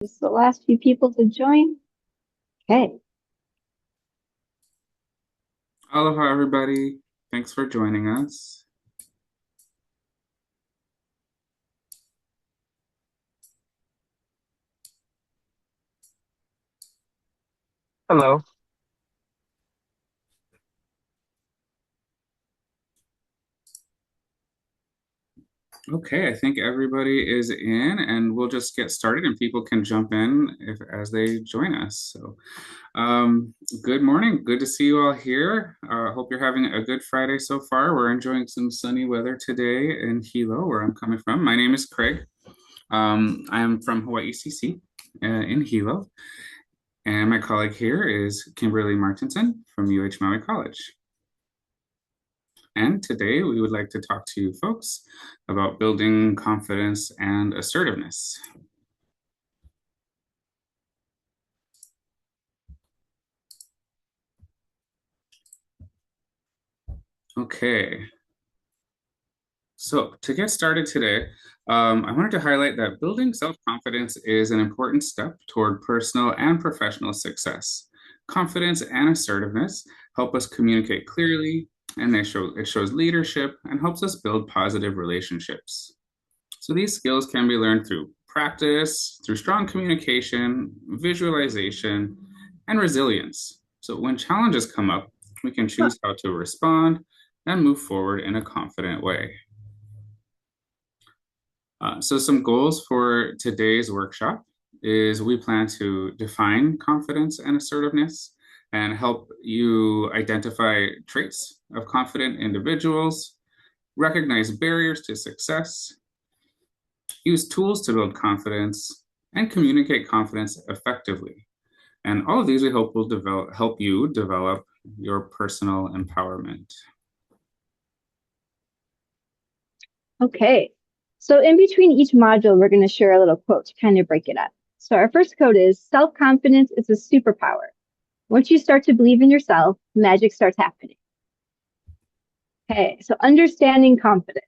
Just the last few people to join. Okay. Aloha, everybody. Thanks for joining us. Hello. Okay, I think everybody is in, and we'll just get started, and people can jump in as they join us. Good morning. Good to see you all here. Hope you're having a good Friday so far. We're enjoying some sunny weather today in Hilo, where I'm coming from. My name is Craig. I am from Hawaii CC in Hilo, and my colleague here is Kimberly Martinson from UH Maui College. And today we would like to talk to you folks about building confidence and assertiveness. Okay, so to get started today, I wanted to highlight that building self-confidence is an important step toward personal and professional success. Confidence and assertiveness help us communicate clearly, and it shows leadership and helps us build positive relationships. So these skills can be learned through practice, through strong communication, visualization, and resilience. So when challenges come up, we can choose how to respond and move forward in a confident way. So some goals for today's workshop is we plan to define confidence and assertiveness and help you identify traits of confident individuals, recognize barriers to success, use tools to build confidence, and communicate confidence effectively. And all of these we hope will help you develop your personal empowerment. Okay. So in between each module, we're going to share a little quote to kind of break it up. So our first quote is, self-confidence is a superpower. Once you start to believe in yourself, magic starts happening. Okay. So understanding confidence.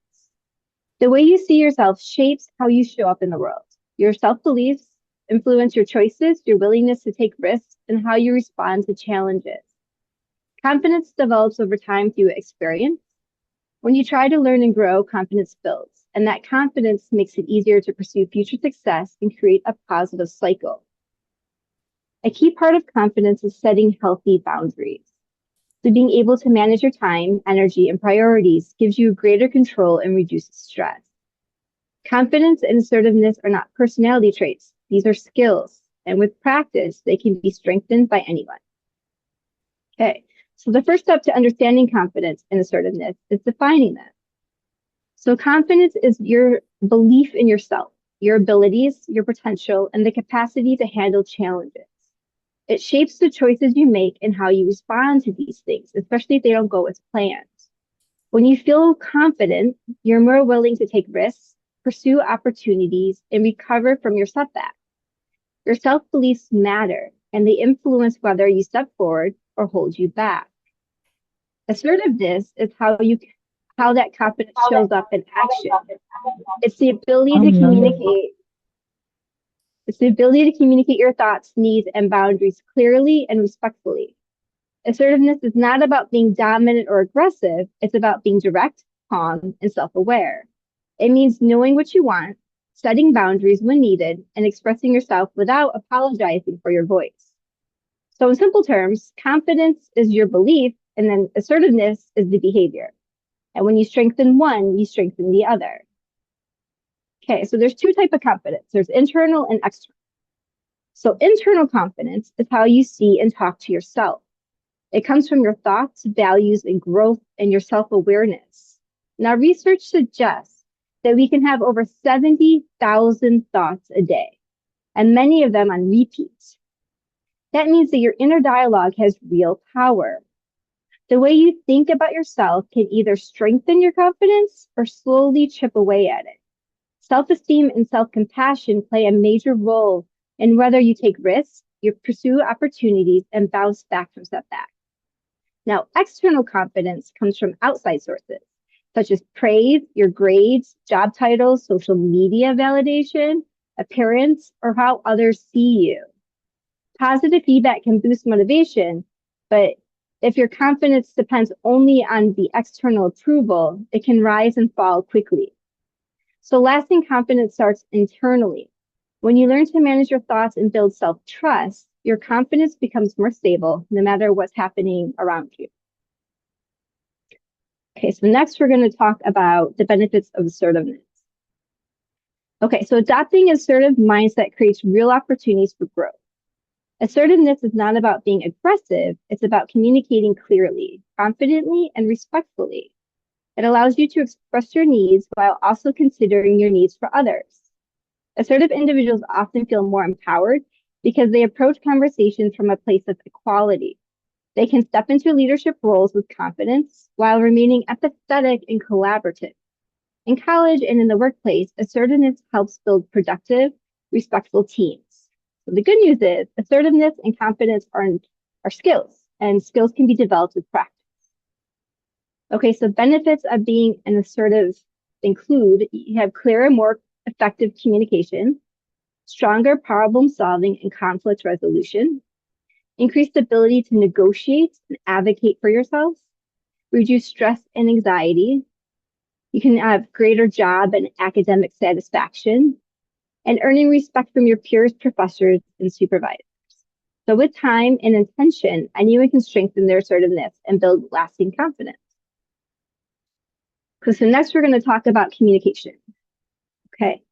The way you see yourself shapes how you show up in the world. Your self-beliefs influence your choices, your willingness to take risks, and how you respond to challenges. Confidence develops over time through experience. When you try to learn and grow, confidence builds, and that confidence makes it easier to pursue future success and create a positive cycle. A key part of confidence is setting healthy boundaries. So being able to manage your time, energy, and priorities gives you greater control and reduces stress. Confidence and assertiveness are not personality traits. These are skills, and with practice, they can be strengthened by anyone. Okay, so the first step to understanding confidence and assertiveness is defining them. So confidence is your belief in yourself, your abilities, your potential, and the capacity to handle challenges. It shapes the choices you make and how you respond to these things, especially if they don't go as planned. When you feel confident, you're more willing to take risks, pursue opportunities, and recover from your setbacks. Your self-beliefs matter, and they influence whether you step forward or hold you back. Assertiveness is how that confidence shows up in action. It's the ability to communicate. It's the ability to communicate your thoughts, needs, and boundaries clearly and respectfully. Assertiveness is not about being dominant or aggressive. It's about being direct, calm, and self-aware. It means knowing what you want, setting boundaries when needed, and expressing yourself without apologizing for your voice. So in simple terms, confidence is your belief, and then assertiveness is the behavior. And when you strengthen one, you strengthen the other. Okay, so there's two types of confidence. There's internal and external. So internal confidence is how you see and talk to yourself. It comes from your thoughts, values, and growth and your self-awareness. Now, research suggests that we can have over 70,000 thoughts a day, and many of them on repeat. That means that your inner dialogue has real power. The way you think about yourself can either strengthen your confidence or slowly chip away at it. Self-esteem and self-compassion play a major role in whether you take risks, you pursue opportunities, and bounce back from setbacks. Now, external confidence comes from outside sources, such as praise, your grades, job titles, social media validation, appearance, or how others see you. Positive feedback can boost motivation, but if your confidence depends only on the external approval, it can rise and fall quickly. So lasting confidence starts internally. When you learn to manage your thoughts and build self-trust, your confidence becomes more stable no matter what's happening around you. Okay, so next we're going to talk about the benefits of assertiveness. Okay, so adopting an assertive mindset creates real opportunities for growth. Assertiveness is not about being aggressive, it's about communicating clearly, confidently, and respectfully. It allows you to express your needs while also considering your needs for others. Assertive individuals often feel more empowered because they approach conversations from a place of equality. They can step into leadership roles with confidence while remaining empathetic and collaborative. In college and in the workplace, assertiveness helps build productive, respectful teams. So the good news is assertiveness and confidence are skills, and skills can be developed with practice. Okay, so benefits of being an assertive include you have clearer, more effective communication, stronger problem solving and conflict resolution, increased ability to negotiate and advocate for yourself, reduce stress and anxiety. You can have greater job and academic satisfaction, and earning respect from your peers, professors, and supervisors. So with time and intention, anyone can strengthen their assertiveness and build lasting confidence. So next we're going to talk about communication. Okay.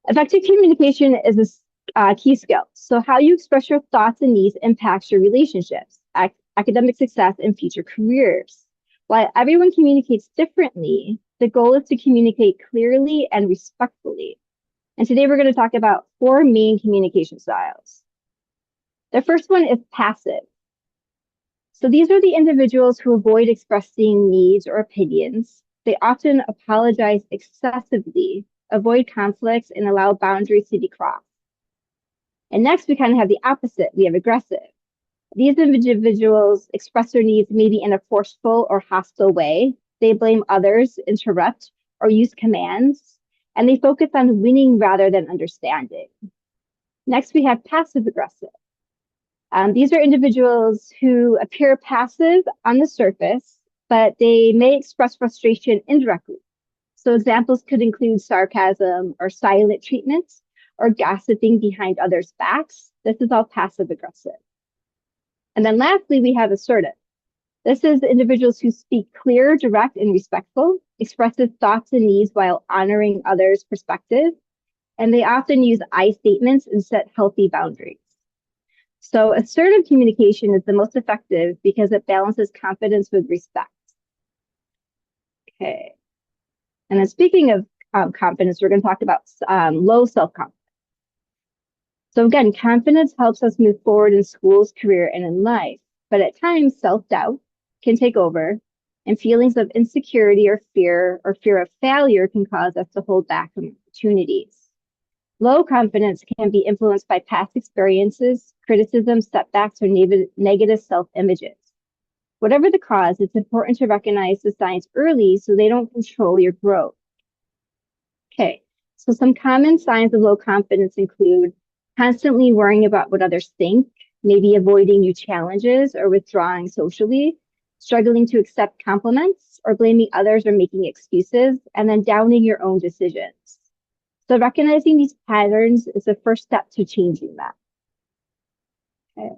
Effective communication is a key skill. So how you express your thoughts and needs impacts your relationships, academic success, and future careers. While everyone communicates differently, the goal is to communicate clearly and respectfully. And today we're going to talk about 4 main communication styles. The first one is passive. So these are the individuals who avoid expressing needs or opinions. They often apologize excessively, avoid conflicts, and allow boundaries to be crossed. And next, we kind of have the opposite. We have aggressive. These individuals express their needs maybe in a forceful or hostile way. They blame others, interrupt, or use commands, and they focus on winning rather than understanding. Next, we have passive aggressive. These are individuals who appear passive on the surface, but they may express frustration indirectly. So examples could include sarcasm or silent treatment or gossiping behind others' backs. This is all passive aggressive. And then lastly, we have assertive. This is individuals who speak clear, direct, and respectful, expressive thoughts and needs while honoring others' perspective, and they often use I statements and set healthy boundaries. So assertive communication is the most effective because it balances confidence with respect. Okay. And then speaking of confidence, we're going to talk about low self-confidence. So again, confidence helps us move forward in schools, career, and in life. But at times, self-doubt can take over, and feelings of insecurity or fear of failure can cause us to hold back from opportunities. Low confidence can be influenced by past experiences, criticism, setbacks, or negative self-images. Whatever the cause, it's important to recognize the signs early so they don't control your growth. Okay, so some common signs of low confidence include constantly worrying about what others think, maybe avoiding new challenges or withdrawing socially, struggling to accept compliments or blaming others or making excuses, and then doubting your own decisions. So recognizing these patterns is the first step to changing that. Okay.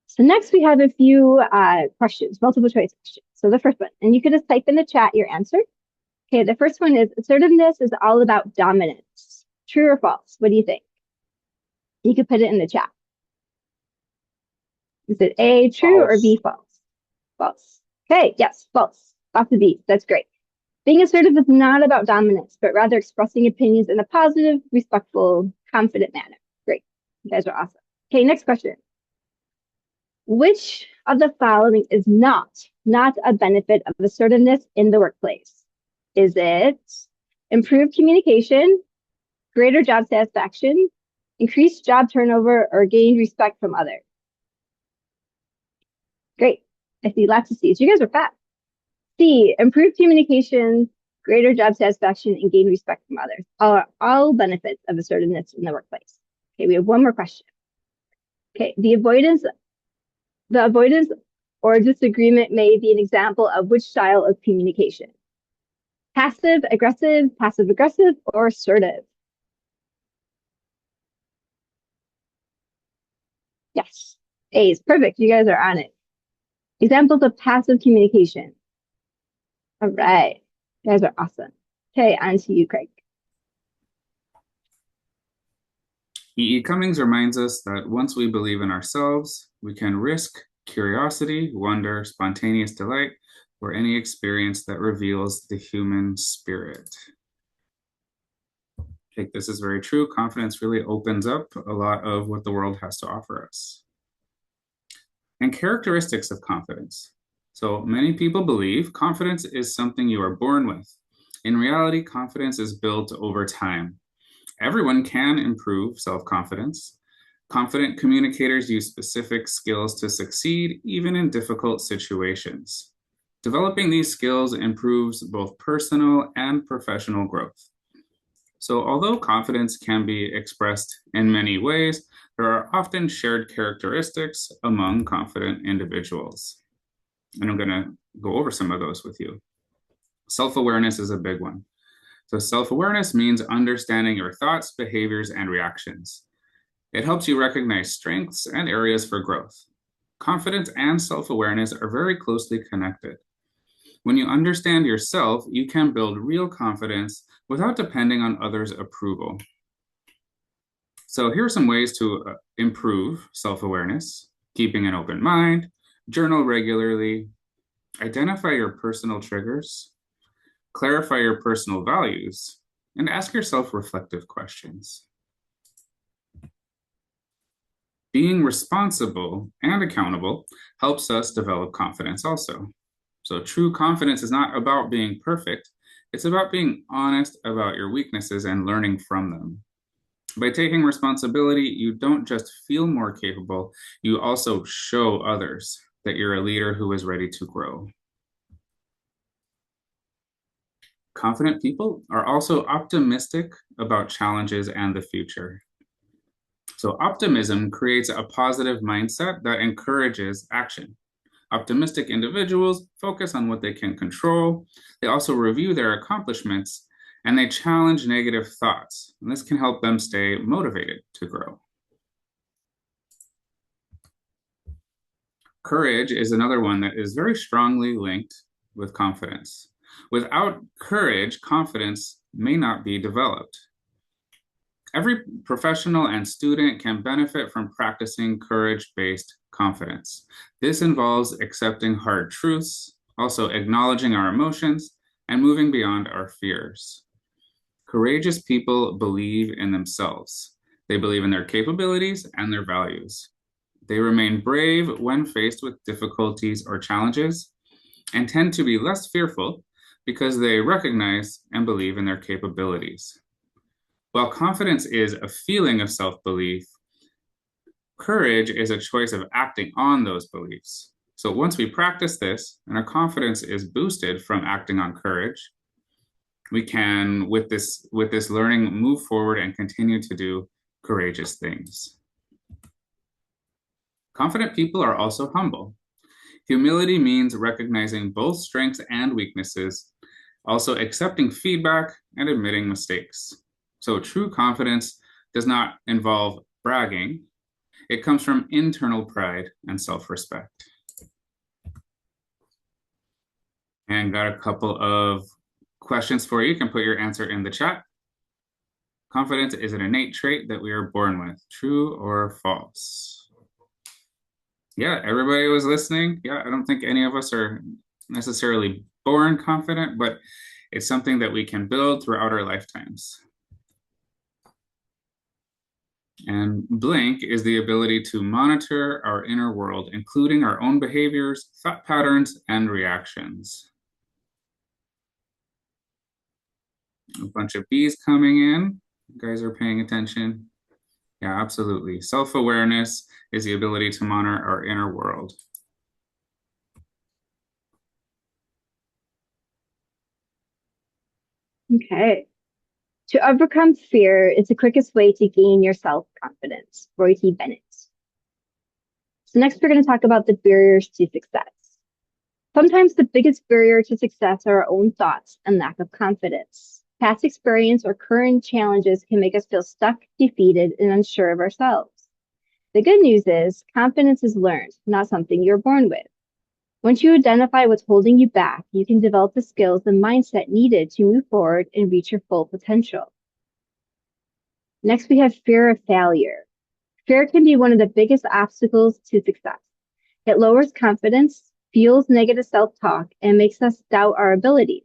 So next we have a few questions, multiple choice questions. So the first one, and you can just type in the chat your answer. Okay, the first one is assertiveness is all about dominance. True or false? What do you think? You could put it in the chat. Is it A, true, or B, false? False. Okay, yes, false. Lots of B's. That's great. Being assertive is not about dominance, but rather expressing opinions in a positive, respectful, confident manner. Great. You guys are awesome. Okay, next question. Which of the following is not a benefit of assertiveness in the workplace? Is it improved communication, greater job satisfaction, increased job turnover, or gained respect from others? Great. I see lots of C's. You guys are fast. C, improved communication, greater job satisfaction, and gain respect from others. All benefits of assertiveness in the workplace. Okay, we have one more question. Okay, the avoidance or disagreement may be an example of which style of communication? Passive aggressive, or assertive? Yes, A's. Perfect. You guys are on it. Examples of passive communication. All right. You guys are awesome. Okay, on to you, Craig. E. Cummings reminds us that once we believe in ourselves, we can risk curiosity, wonder, spontaneous delight, or any experience that reveals the human spirit. I think this is very true. Confidence really opens up a lot of what the world has to offer us. And characteristics of confidence. So many people believe confidence is something you are born with. In reality, confidence is built over time. Everyone can improve self-confidence. Confident communicators use specific skills to succeed, even in difficult situations. Developing these skills improves both personal and professional growth. So although confidence can be expressed in many ways, there are often shared characteristics among confident individuals. And I'm going to go over some of those with you. Self-awareness is a big one. So self-awareness means understanding your thoughts, behaviors, and reactions. It helps you recognize strengths and areas for growth. Confidence and self-awareness are very closely connected. When you understand yourself, you can build real confidence without depending on others' approval. So here are some ways to improve self-awareness: keeping an open mind, journal regularly, identify your personal triggers, clarify your personal values, and ask yourself reflective questions. Being responsible and accountable helps us develop confidence also. So true confidence is not about being perfect. It's about being honest about your weaknesses and learning from them. By taking responsibility, you don't just feel more capable, you also show others that you're a leader who is ready to grow. Confident people are also optimistic about challenges and the future. So optimism creates a positive mindset that encourages action. Optimistic individuals focus on what they can control. They also review their accomplishments, and they challenge negative thoughts. And this can help them stay motivated to grow. Courage is another one that is very strongly linked with confidence. Without courage, confidence may not be developed. Every professional and student can benefit from practicing courage-based confidence. This involves accepting hard truths, also acknowledging our emotions, and moving beyond our fears. Courageous people believe in themselves. They believe in their capabilities and their values. They remain brave when faced with difficulties or challenges, and tend to be less fearful because they recognize and believe in their capabilities. While confidence is a feeling of self-belief, courage is a choice of acting on those beliefs. So once we practice this and our confidence is boosted from acting on courage, we can, with this learning, move forward and continue to do courageous things. Confident people are also humble. Humility means recognizing both strengths and weaknesses, also accepting feedback and admitting mistakes. So true confidence does not involve bragging. It comes from internal pride and self-respect. And got a couple of questions for you. You can put your answer in the chat. Confidence is an innate trait that we are born with. True or false? Yeah, everybody was listening. Yeah, I don't think any of us are necessarily born confident, but it's something that we can build throughout our lifetimes. And blank is the ability to monitor our inner world, including our own behaviors, thought patterns, and reactions. A bunch of B's coming in. You guys are paying attention. Yeah, absolutely. Self-awareness is the ability to monitor our inner world. Okay. To overcome fear is the quickest way to gain your self-confidence. Roy T. Bennett. So next we're going to talk about the barriers to success. Sometimes the biggest barrier to success are our own thoughts and lack of confidence. Past experience or current challenges can make us feel stuck, defeated, and unsure of ourselves. The good news is confidence is learned, not something you're born with. Once you identify what's holding you back, you can develop the skills and mindset needed to move forward and reach your full potential. Next, we have fear of failure. Fear can be one of the biggest obstacles to success. It lowers confidence, fuels negative self-talk, and makes us doubt our abilities.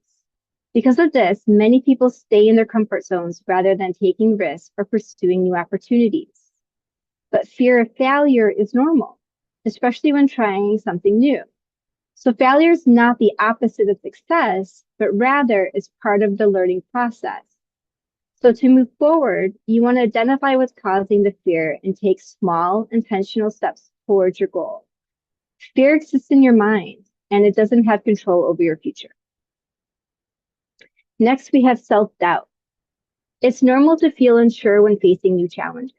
Because of this, many people stay in their comfort zones rather than taking risks or pursuing new opportunities. But fear of failure is normal, especially when trying something new. So failure is not the opposite of success, but rather is part of the learning process. So to move forward, you want to identify what's causing the fear and take small, intentional steps towards your goal. Fear exists in your mind, and it doesn't have control over your future. Next, we have self-doubt. It's normal to feel unsure when facing new challenges,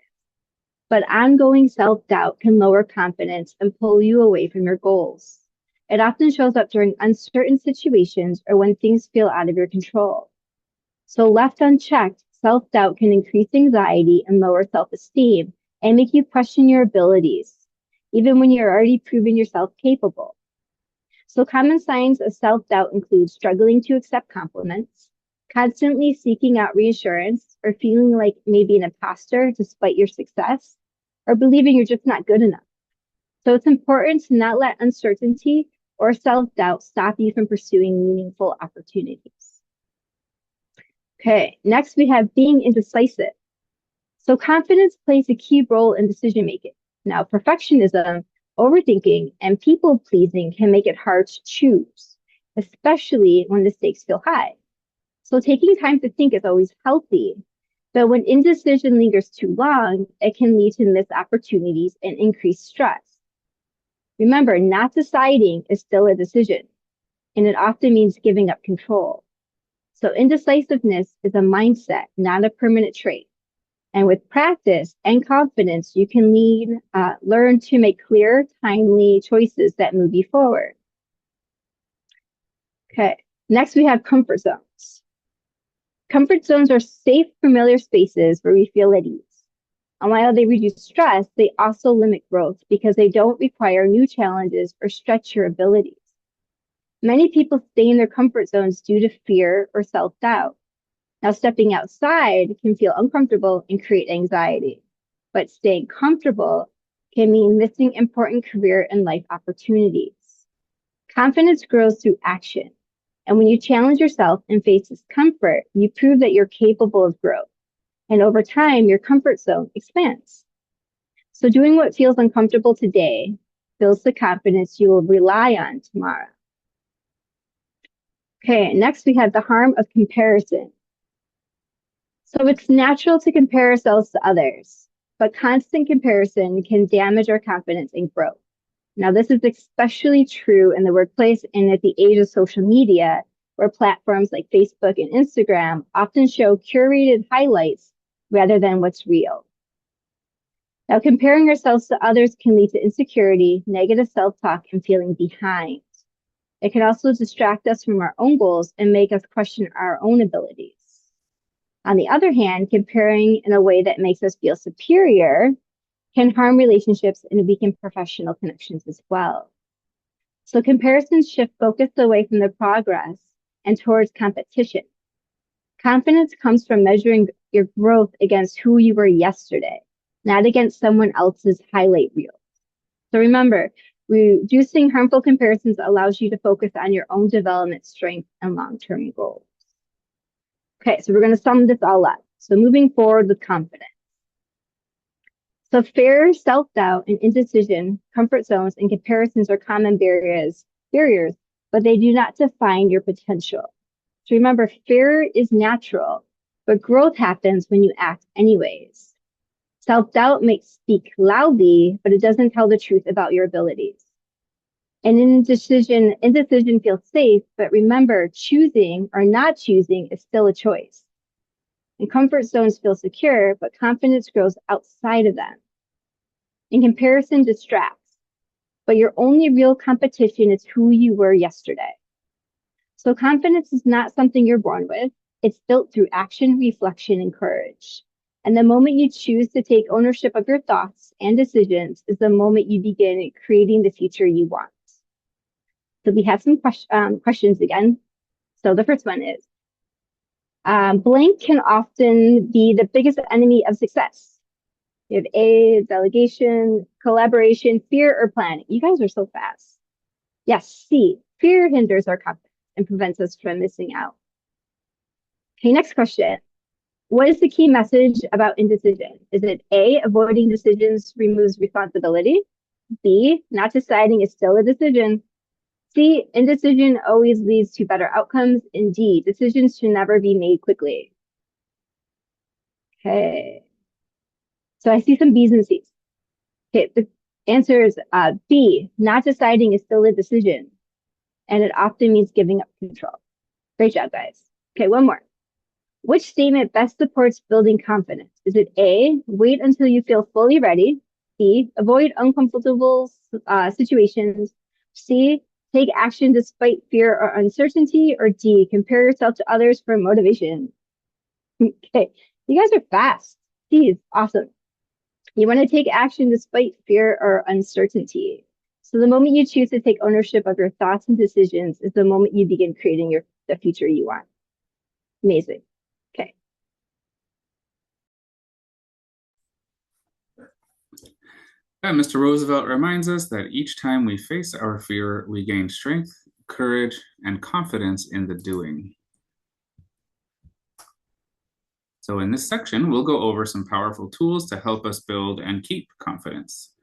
but ongoing self-doubt can lower confidence and pull you away from your goals. It often shows up during uncertain situations or when things feel out of your control. So left unchecked, self-doubt can increase anxiety and lower self-esteem and make you question your abilities, even when you're already proven yourself capable. So common signs of self-doubt include struggling to accept compliments, constantly seeking out reassurance, or feeling like maybe an imposter despite your success, or believing you're just not good enough. So it's important to not let uncertainty or self-doubt stop you from pursuing meaningful opportunities. Okay, next we have being indecisive. So confidence plays a key role in decision making. Now, perfectionism, overthinking, and people pleasing can make it hard to choose, especially when the stakes feel high. So taking time to think is always healthy, but when indecision lingers too long, it can lead to missed opportunities and increased stress. Remember, not deciding is still a decision, and it often means giving up control. So indecisiveness is a mindset, not a permanent trait. And with practice and confidence, you can learn to make clear, timely choices that move you forward. Okay, next we have comfort zones. Comfort zones are safe, familiar spaces where we feel at ease. And while they reduce stress, they also limit growth because they don't require new challenges or stretch your abilities. Many people stay in their comfort zones due to fear or self-doubt. Now, stepping outside can feel uncomfortable and create anxiety, but staying comfortable can mean missing important career and life opportunities. Confidence grows through action. And when you challenge yourself and face discomfort, you prove that you're capable of growth. And over time, your comfort zone expands. So doing what feels uncomfortable today builds the confidence you will rely on tomorrow. Okay, next we have the harm of comparison. So it's natural to compare ourselves to others, but constant comparison can damage our confidence and growth. Now, this is especially true in the workplace and at the age of social media, where platforms like Facebook and Instagram often show curated highlights rather than what's real. Now, comparing ourselves to others can lead to insecurity, negative self-talk, and feeling behind. It can also distract us from our own goals and make us question our own abilities. On the other hand, comparing in a way that makes us feel superior can harm relationships and weaken professional connections as well. So comparisons shift focus away from the progress and towards competition. Confidence comes from measuring your growth against who you were yesterday, not against someone else's highlight reel. So remember, reducing harmful comparisons allows you to focus on your own development, strength, and long-term goals. Okay, so we're going to sum this all up. So moving forward with confidence. So fear, self-doubt, and indecision, comfort zones, and comparisons are common barriers, but they do not define your potential. So remember, fear is natural, but growth happens when you act anyways. Self-doubt may speak loudly, but it doesn't tell the truth about your abilities. And indecision feels safe, but remember, choosing or not choosing is still a choice. And comfort zones feel secure, but confidence grows outside of them. And comparison distracts, but your only real competition is who you were yesterday. So confidence is not something you're born with. It's built through action, reflection, and courage. And the moment you choose to take ownership of your thoughts and decisions is the moment you begin creating the future you want. So we have some questions again. So the first one is, blank can often be the biggest enemy of success. You have A, delegation, collaboration, fear, or planning. You guys are so fast. Yes, C, fear hinders our confidence and prevents us from missing out. Okay, next question. What is the key message about indecision? Is it A, avoiding decisions removes responsibility? B, not deciding is still a decision? C, indecision always leads to better outcomes. And D, decisions should never be made quickly. Okay. So I see some B's and C's. Okay, the answer is B, not deciding is still a decision. And it often means giving up control. Great job, guys. Okay, one more. Which statement best supports building confidence? Is it A, wait until you feel fully ready? B, avoid uncomfortable situations? C, take action despite fear or uncertainty? Or D, compare yourself to others for motivation? Okay, you guys are fast. C is awesome. You want to take action despite fear or uncertainty. So the moment you choose to take ownership of your thoughts and decisions is the moment you begin creating the future you want. Amazing. Okay. And Mr. Roosevelt reminds us that each time we face our fear, we gain strength, courage, and confidence in the doing. So in this section, we'll go over some powerful tools to help us build and keep confidence.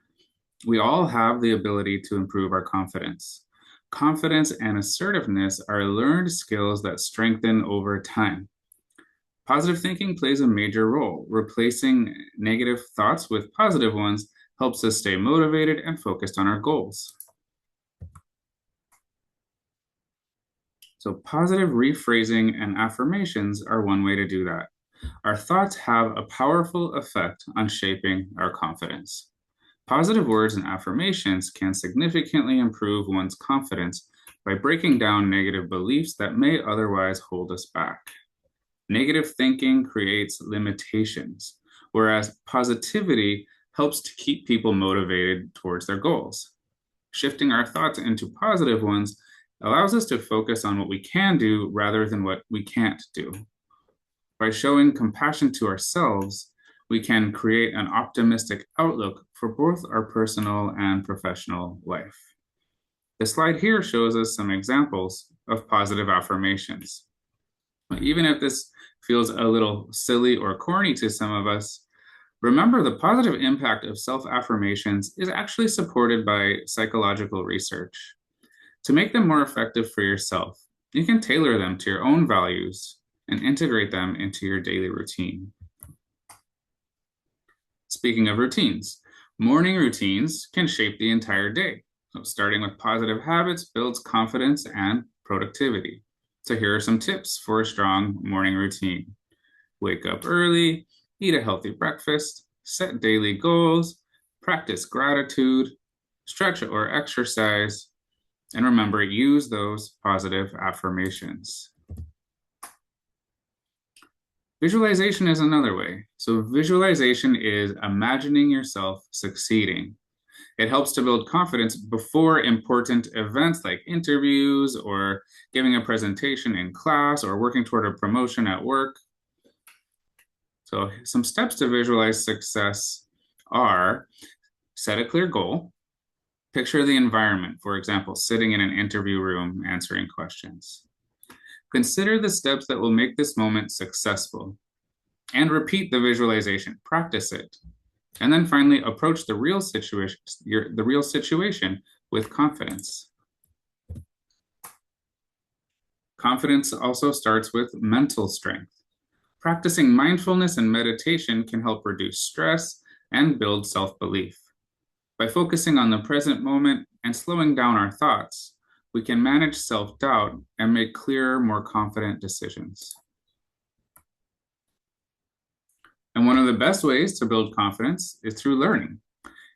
We all have the ability to improve our confidence. Confidence and assertiveness are learned skills that strengthen over time. Positive thinking plays a major role. Replacing negative thoughts with positive ones helps us stay motivated and focused on our goals. So positive rephrasing and affirmations are one way to do that. Our thoughts have a powerful effect on shaping our confidence. Positive words and affirmations can significantly improve one's confidence by breaking down negative beliefs that may otherwise hold us back. Negative thinking creates limitations, whereas positivity helps to keep people motivated towards their goals. Shifting our thoughts into positive ones allows us to focus on what we can do rather than what we can't do. By showing compassion to ourselves, we can create an optimistic outlook for both our personal and professional life. The slide here shows us some examples of positive affirmations. Even if this feels a little silly or corny to some of us, remember the positive impact of self-affirmations is actually supported by psychological research. To make them more effective for yourself, you can tailor them to your own values and integrate them into your daily routine. Speaking of routines, morning routines can shape the entire day. So starting with positive habits builds confidence and productivity. So here are some tips for a strong morning routine. Wake up early, eat a healthy breakfast, set daily goals, practice gratitude, stretch or exercise, and remember, use those positive affirmations. Visualization is another way. So visualization is imagining yourself succeeding. It helps to build confidence before important events like interviews or giving a presentation in class or working toward a promotion at work. So some steps to visualize success are set a clear goal. Picture the environment, for example, sitting in an interview room answering questions. Consider the steps that will make this moment successful and repeat the visualization, practice it. And then finally, approach the real situation with confidence. Confidence also starts with mental strength. Practicing mindfulness and meditation can help reduce stress and build self-belief. By focusing on the present moment, and slowing down our thoughts, we can manage self-doubt and make clearer, more confident decisions. And one of the best ways to build confidence is through learning.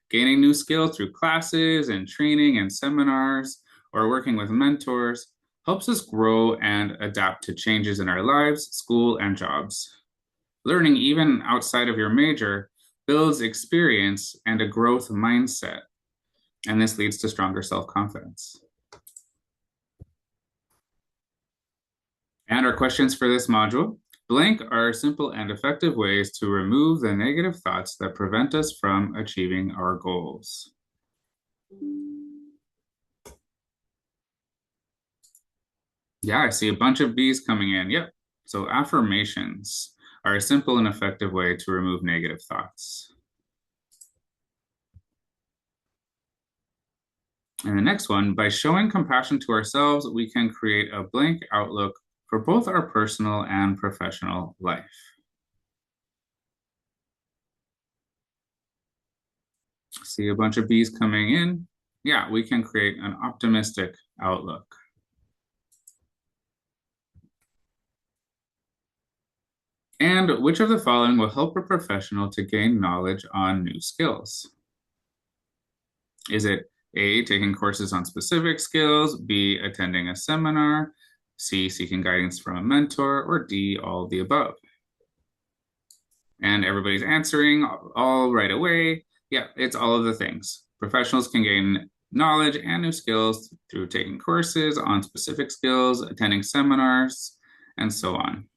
Gaining new skills through classes and training and seminars or working with mentors helps us grow and adapt to changes in our lives, school, and jobs. Learning, even outside of your major, builds experience and a growth mindset, and this leads to stronger self-confidence. And our questions for this module: blank are simple and effective ways to remove the negative thoughts that prevent us from achieving our goals. Yeah, I see a bunch of B's coming in. Yep. So affirmations are a simple and effective way to remove negative thoughts. And the next one, by showing compassion to ourselves, we can create a blank outlook for both our personal and professional life. See a bunch of B's coming in. Yeah, we can create an optimistic outlook. And which of the following will help a professional to gain knowledge on new skills? Is it A, taking courses on specific skills, B, attending a seminar, C, seeking guidance from a mentor, or D, all of the above? And everybody's answering all right away. Yeah, it's all of the things. Professionals can gain knowledge and new skills through taking courses on specific skills, attending seminars, and so on.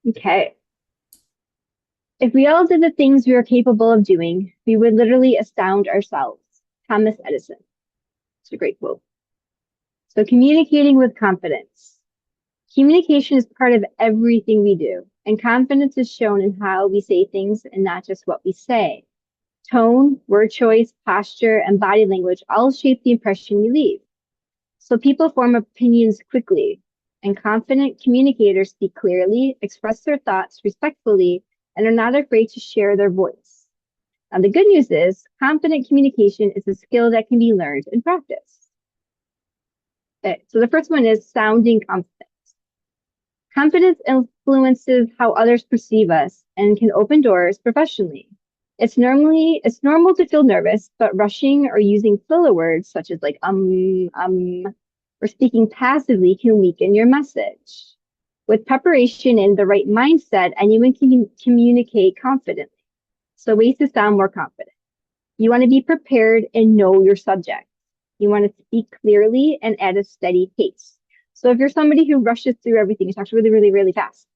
Okay. If we all did the things we are capable of doing, we would literally astound ourselves. Thomas Edison. It's a great quote. So communicating with confidence. Communication is part of everything we do, and confidence is shown in how we say things and not just what we say. Tone, word choice, posture, and body language all shape the impression we leave. So people form opinions quickly, and confident communicators speak clearly, express their thoughts respectfully, and are not afraid to share their voice. Now, the good news is confident communication is a skill that can be learned and practiced. Okay, so the first one is sounding confident. Confidence influences how others perceive us and can open doors professionally. It's normal to feel nervous, but rushing or using filler words such as like or speaking passively can weaken your message. With preparation and the right mindset, anyone can communicate confidently. So ways to sound more confident. You want to be prepared and know your subject. You want to speak clearly and at a steady pace. So if you're somebody who rushes through everything, it talks really, really, really fast,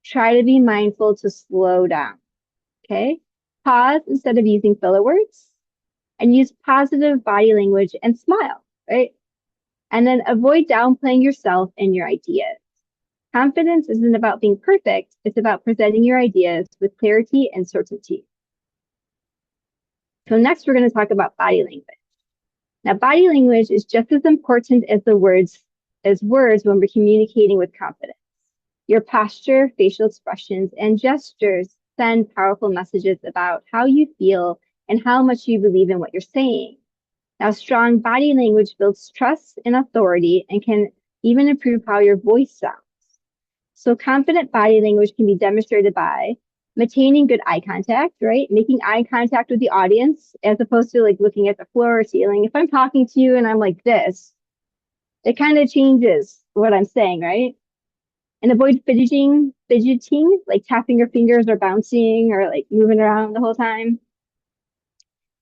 try to be mindful to slow down, okay? Pause instead of using filler words and use positive body language and smile, right? And then avoid downplaying yourself and your ideas. Confidence isn't about being perfect. It's about presenting your ideas with clarity and certainty. So next, we're going to talk about body language. Now, body language is just as important as words when we're communicating with confidence. Your posture, facial expressions, and gestures send powerful messages about how you feel and how much you believe in what you're saying. Now, strong body language builds trust and authority and can even improve how your voice sounds. So confident body language can be demonstrated by maintaining good eye contact, right? Making eye contact with the audience as opposed to like looking at the floor or ceiling. If I'm talking to you and I'm like this, it kind of changes what I'm saying, right? And avoid fidgeting, like tapping your fingers or bouncing or like moving around the whole time.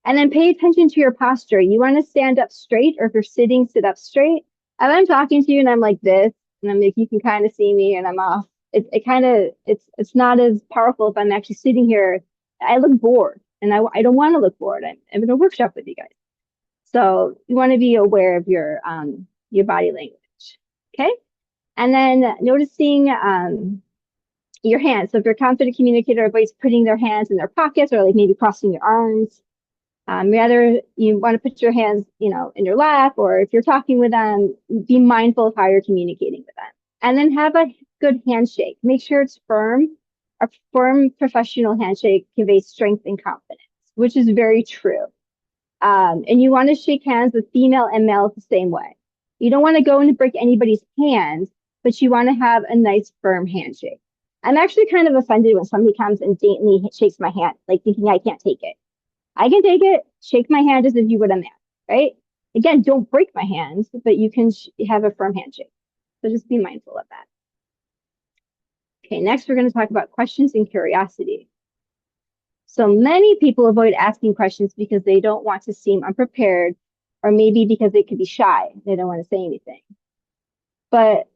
And then pay attention to your posture. You want to stand up straight, or if you're sitting, sit up straight. If I'm talking to you and I'm like this, and I'm like, you can kind of see me and I'm off. It's not as powerful if I'm actually sitting here. I look bored and I don't want to look bored. I'm in a workshop with you guys. So you want to be aware of your body language. Okay. And then noticing your hands. So if you're a confident communicator, everybody's putting their hands in their pockets or like maybe crossing your arms. Rather, you want to put your hands, in your lap, or if you're talking with them, be mindful of how you're communicating with them. And then have a good handshake. Make sure it's firm. A firm professional handshake conveys strength and confidence. which is very true. And you want to shake hands with female and male the same way. You don't want to go and break anybody's hands, but you want to have a nice firm handshake. I'm actually kind of offended when somebody comes and daintily shakes my hand, like thinking I can't take it. I can take it, shake my hand as if you would a man, right? Again, don't break my hands, but you can have a firm handshake. So just be mindful of that. Okay, next we're going to talk about questions and curiosity. So many people avoid asking questions because they don't want to seem unprepared, or maybe because they could be shy. They don't want to say anything. But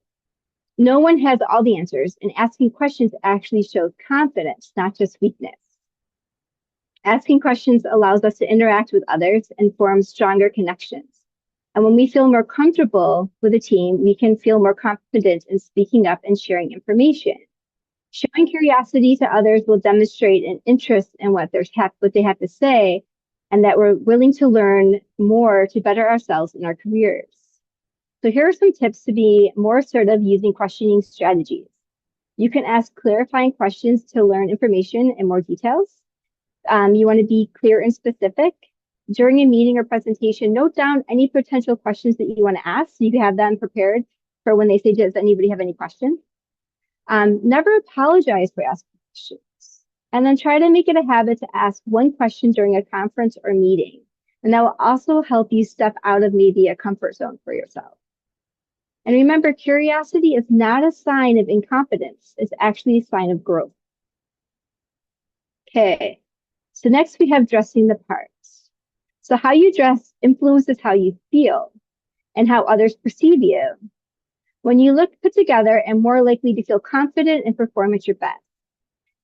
no one has all the answers, and asking questions actually shows confidence, not just weakness. Asking questions allows us to interact with others and form stronger connections. And when we feel more comfortable with a team, we can feel more confident in speaking up and sharing information. Showing curiosity to others will demonstrate an interest in what they have to say, and that we're willing to learn more to better ourselves in our careers. So here are some tips to be more assertive using questioning strategies. You can ask clarifying questions to learn information in more details. You want to be clear and specific. During a meeting or presentation, note down any potential questions that you want to ask so you can have them prepared for when they say, does anybody have any questions? Never apologize for asking questions. And then try to make it a habit to ask one question during a conference or meeting. And that will also help you step out of maybe a comfort zone for yourself. And remember, curiosity is not a sign of incompetence. It's actually a sign of growth. Okay, so next we have dressing the parts. So how you dress influences how you feel and how others perceive you. When you look put together and more likely to feel confident and perform at your best.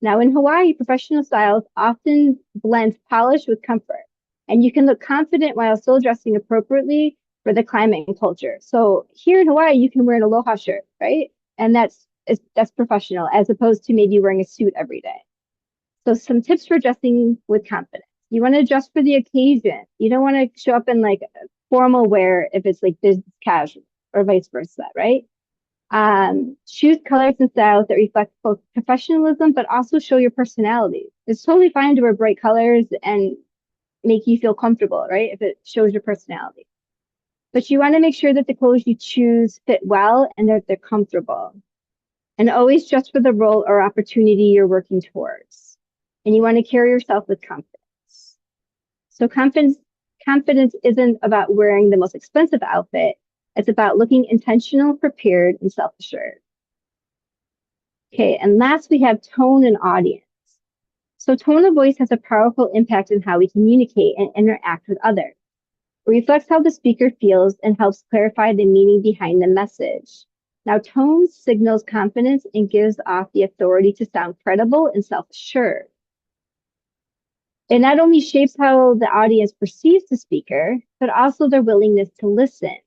Now in Hawaii, professional styles often blend polish with comfort, and you can look confident while still dressing appropriately for the climate and culture. So here in Hawaii, you can wear an aloha shirt, right? And that's professional, as opposed to maybe wearing a suit every day. So some tips for dressing with confidence. You want to dress for the occasion. You don't want to show up in like formal wear if it's like business casual, or vice versa, right? Choose colors and styles that reflect both professionalism, but also show your personality. It's totally fine to wear bright colors and make you feel comfortable, right? If it shows your personality. But you want to make sure that the clothes you choose fit well and that they're comfortable. And always dress for the role or opportunity you're working towards. And you want to carry yourself with confidence. So confidence isn't about wearing the most expensive outfit. It's about looking intentional, prepared, and self-assured. Okay, and last we have tone and audience. So tone of voice has a powerful impact on how we communicate and interact with others. It reflects how the speaker feels and helps clarify the meaning behind the message. Now, tone signals confidence and gives off the authority to sound credible and self-assured. It not only shapes how the audience perceives the speaker, but also their willingness to listen.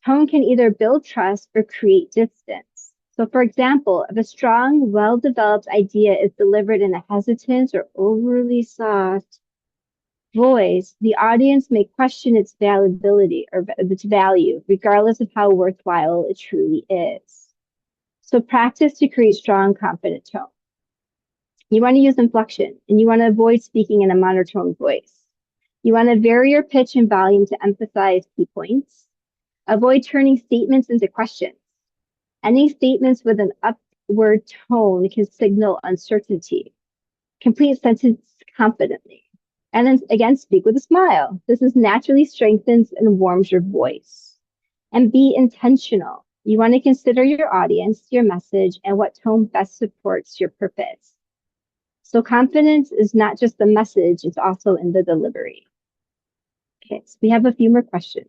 Tone can either build trust or create distance. So for example, if a strong, well-developed idea is delivered in a hesitant or overly soft voice, the audience may question its valuability or its value, regardless of how worthwhile it truly is. So practice to create strong, confident tone. You want to use inflection, and you want to avoid speaking in a monotone voice. You want to vary your pitch and volume to emphasize key points. Avoid turning statements into questions. Any statements with an upward tone can signal uncertainty. Complete sentence confidently. And then again, speak with a smile. This is naturally strengthens and warms your voice. And be intentional. You want to consider your audience, your message, and what tone best supports your purpose. So confidence is not just the message, it's also in the delivery. Okay, so we have a few more questions.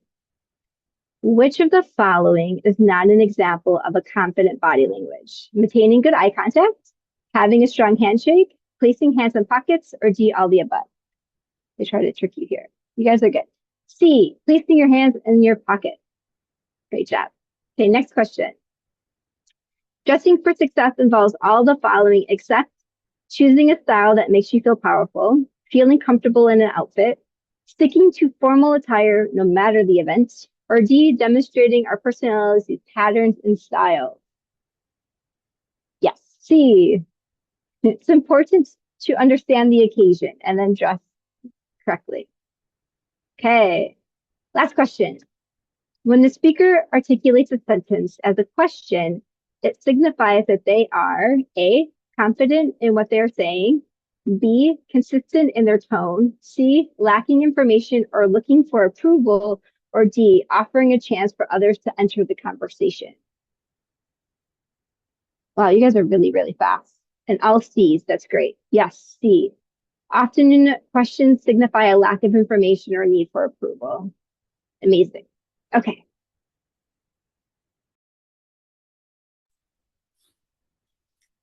Which of the following is not an example of a confident body language? Maintaining good eye contact, having a strong handshake, placing hands in pockets, or D, all the above? They try to trick you here. You guys are good. C, placing your hands in your pocket. Great job. Okay, next question. Dressing for success involves all the following except choosing a style that makes you feel powerful, feeling comfortable in an outfit, sticking to formal attire no matter the event, or D, demonstrating our personalities, patterns, and style. Yes, C. It's important to understand the occasion and then dress correctly. Okay, last question. When the speaker articulates a sentence as a question, it signifies that they are A, confident in what they're saying, B, consistent in their tone, C, lacking information or looking for approval, or D, offering a chance for others to enter the conversation. Wow, you guys are really, really fast. And all C's, that's great. Yes, C. Often questions signify a lack of information or need for approval. Amazing. Okay.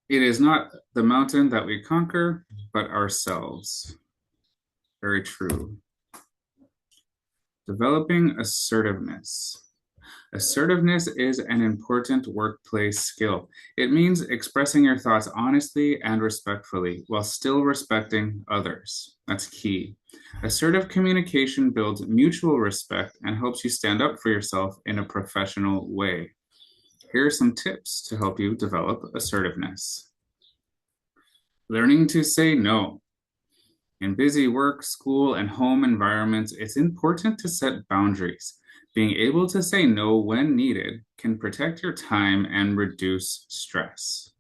It is not the mountain that we conquer, but ourselves. Very true. Developing assertiveness. Assertiveness is an important workplace skill. It means expressing your thoughts honestly and respectfully while still respecting others. That's key. Assertive communication builds mutual respect and helps you stand up for yourself in a professional way. Here are some tips to help you develop assertiveness. Learning to say no. In busy work, school, and home environments, it's important to set boundaries. Being able to say no when needed can protect your time and reduce stress.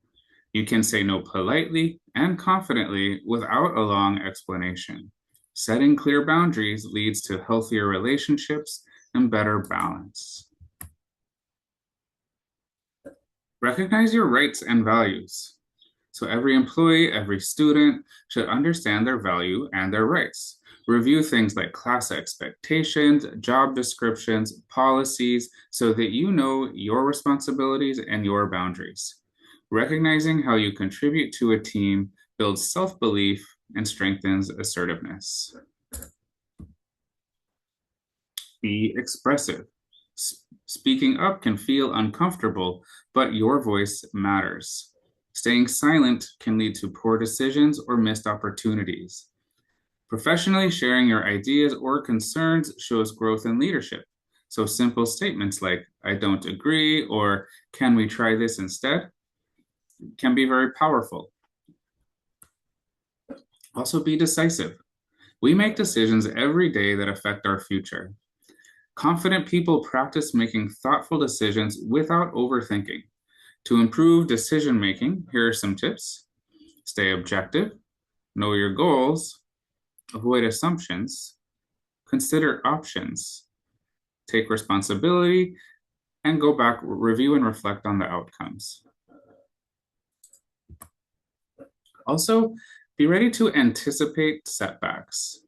You can say no politely and confidently without a long explanation. Setting clear boundaries leads to healthier relationships and better balance. Recognize your rights and values. So every employee, every student should understand their value and their rights. Review things like class expectations, job descriptions, policies, so that you know your responsibilities and your boundaries. Recognizing how you contribute to a team builds self-belief and strengthens assertiveness. Be expressive. Speaking up can feel uncomfortable, but your voice matters. Staying silent can lead to poor decisions or missed opportunities. Professionally sharing your ideas or concerns shows growth in leadership. So simple statements like, I don't agree, or can we try this instead, can be very powerful. Also be decisive. We make decisions every day that affect our future. Confident people practice making thoughtful decisions without overthinking. To improve decision making, here are some tips. Stay objective, know your goals, avoid assumptions, consider options, take responsibility, and go back, review and reflect on the outcomes. Also, be ready to anticipate setbacks.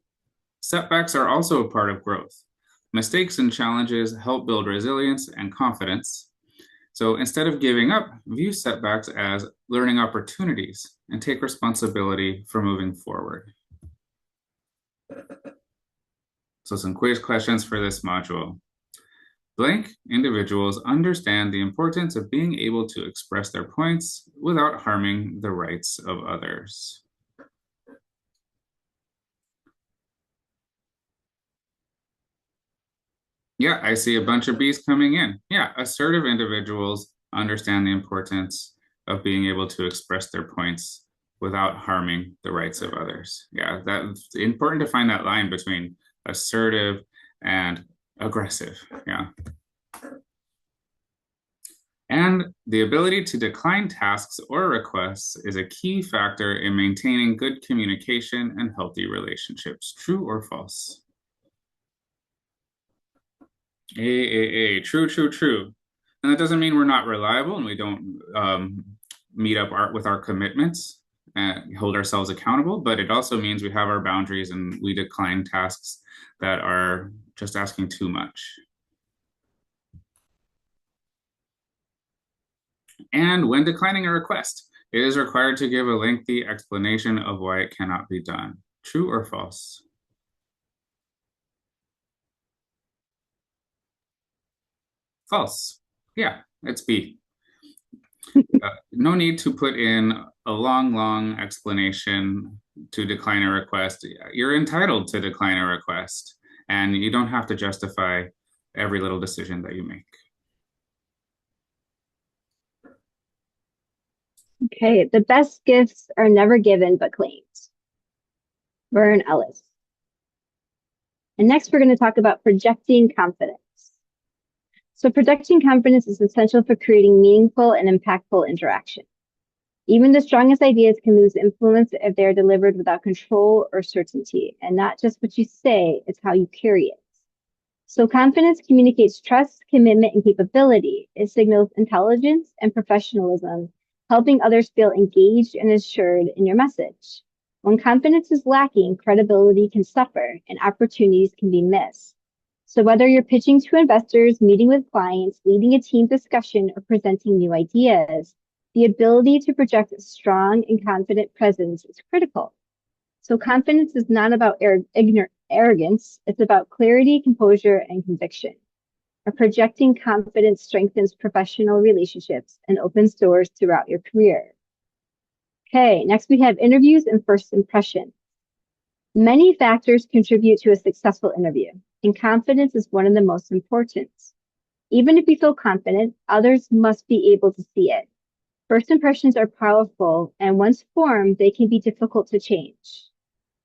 Setbacks are also a part of growth. Mistakes and challenges help build resilience and confidence. So instead of giving up, view setbacks as learning opportunities and take responsibility for moving forward. So some quiz questions for this module. Blank individuals understand the importance of being able to express their points without harming the rights of others. Yeah, I see a bunch of B's coming in. Yeah, assertive individuals understand the importance of being able to express their points without harming the rights of others. Yeah, that's important to find that line between assertive and aggressive. Yeah. And the ability to decline tasks or requests is a key factor in maintaining good communication and healthy relationships. True or false? True, true, true. And that doesn't mean we're not reliable and we don't meet up with our commitments and hold ourselves accountable, but it also means we have our boundaries and we decline tasks that are just asking too much. And when declining a request, it is required to give a lengthy explanation of why it cannot be done. True or false? False. Yeah, it's B. No need to put in a long explanation to decline a request. You're entitled to decline a request, and you don't have to justify every little decision that you make. Okay, the best gifts are never given but claimed. Vern Ellis. And next, we're going to talk about projecting confidence. So projecting confidence is essential for creating meaningful and impactful interaction. Even the strongest ideas can lose influence if they are delivered without control or certainty. And not just what you say, it's how you carry it. So confidence communicates trust, commitment, and capability. It signals intelligence and professionalism, helping others feel engaged and assured in your message. When confidence is lacking, credibility can suffer and opportunities can be missed. So whether you're pitching to investors, meeting with clients, leading a team discussion, or presenting new ideas, the ability to project a strong and confident presence is critical. So confidence is not about arrogance. It's about clarity, composure, and conviction. Projecting confidence strengthens professional relationships and opens doors throughout your career. Okay, next we have interviews and first impression. Many factors contribute to a successful interview, and confidence is one of the most important. Even if you feel confident, others must be able to see it. First impressions are powerful, and once formed, they can be difficult to change.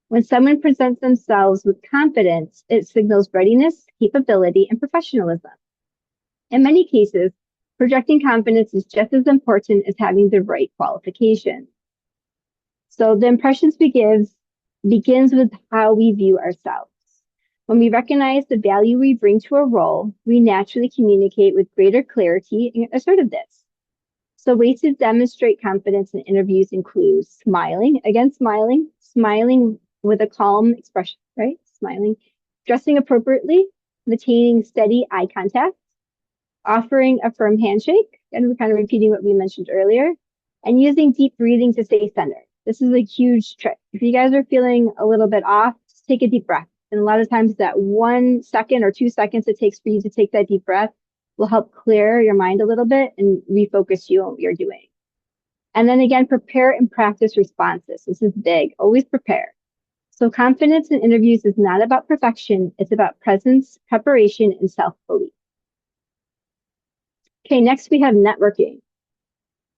When someone presents themselves with confidence, it signals readiness, capability, and professionalism. In many cases, projecting confidence is just as important as having the right qualifications. So the impressions begins with how we view ourselves. When we recognize the value we bring to a role, we naturally communicate with greater clarity and assertiveness. So ways to demonstrate confidence in interviews include smiling with a calm expression, right? Smiling, dressing appropriately, maintaining steady eye contact, offering a firm handshake, and we're kind of repeating what we mentioned earlier, and using deep breathing to stay centered. This is a huge trick. If you guys are feeling a little bit off, just take a deep breath. And a lot of times that 1 second or 2 seconds it takes for you to take that deep breath will help clear your mind a little bit and refocus you on what you're doing. And then again, prepare and practice responses. This is big. Always prepare. So confidence in interviews is not about perfection. It's about presence, preparation, and self-belief. Okay, next we have networking.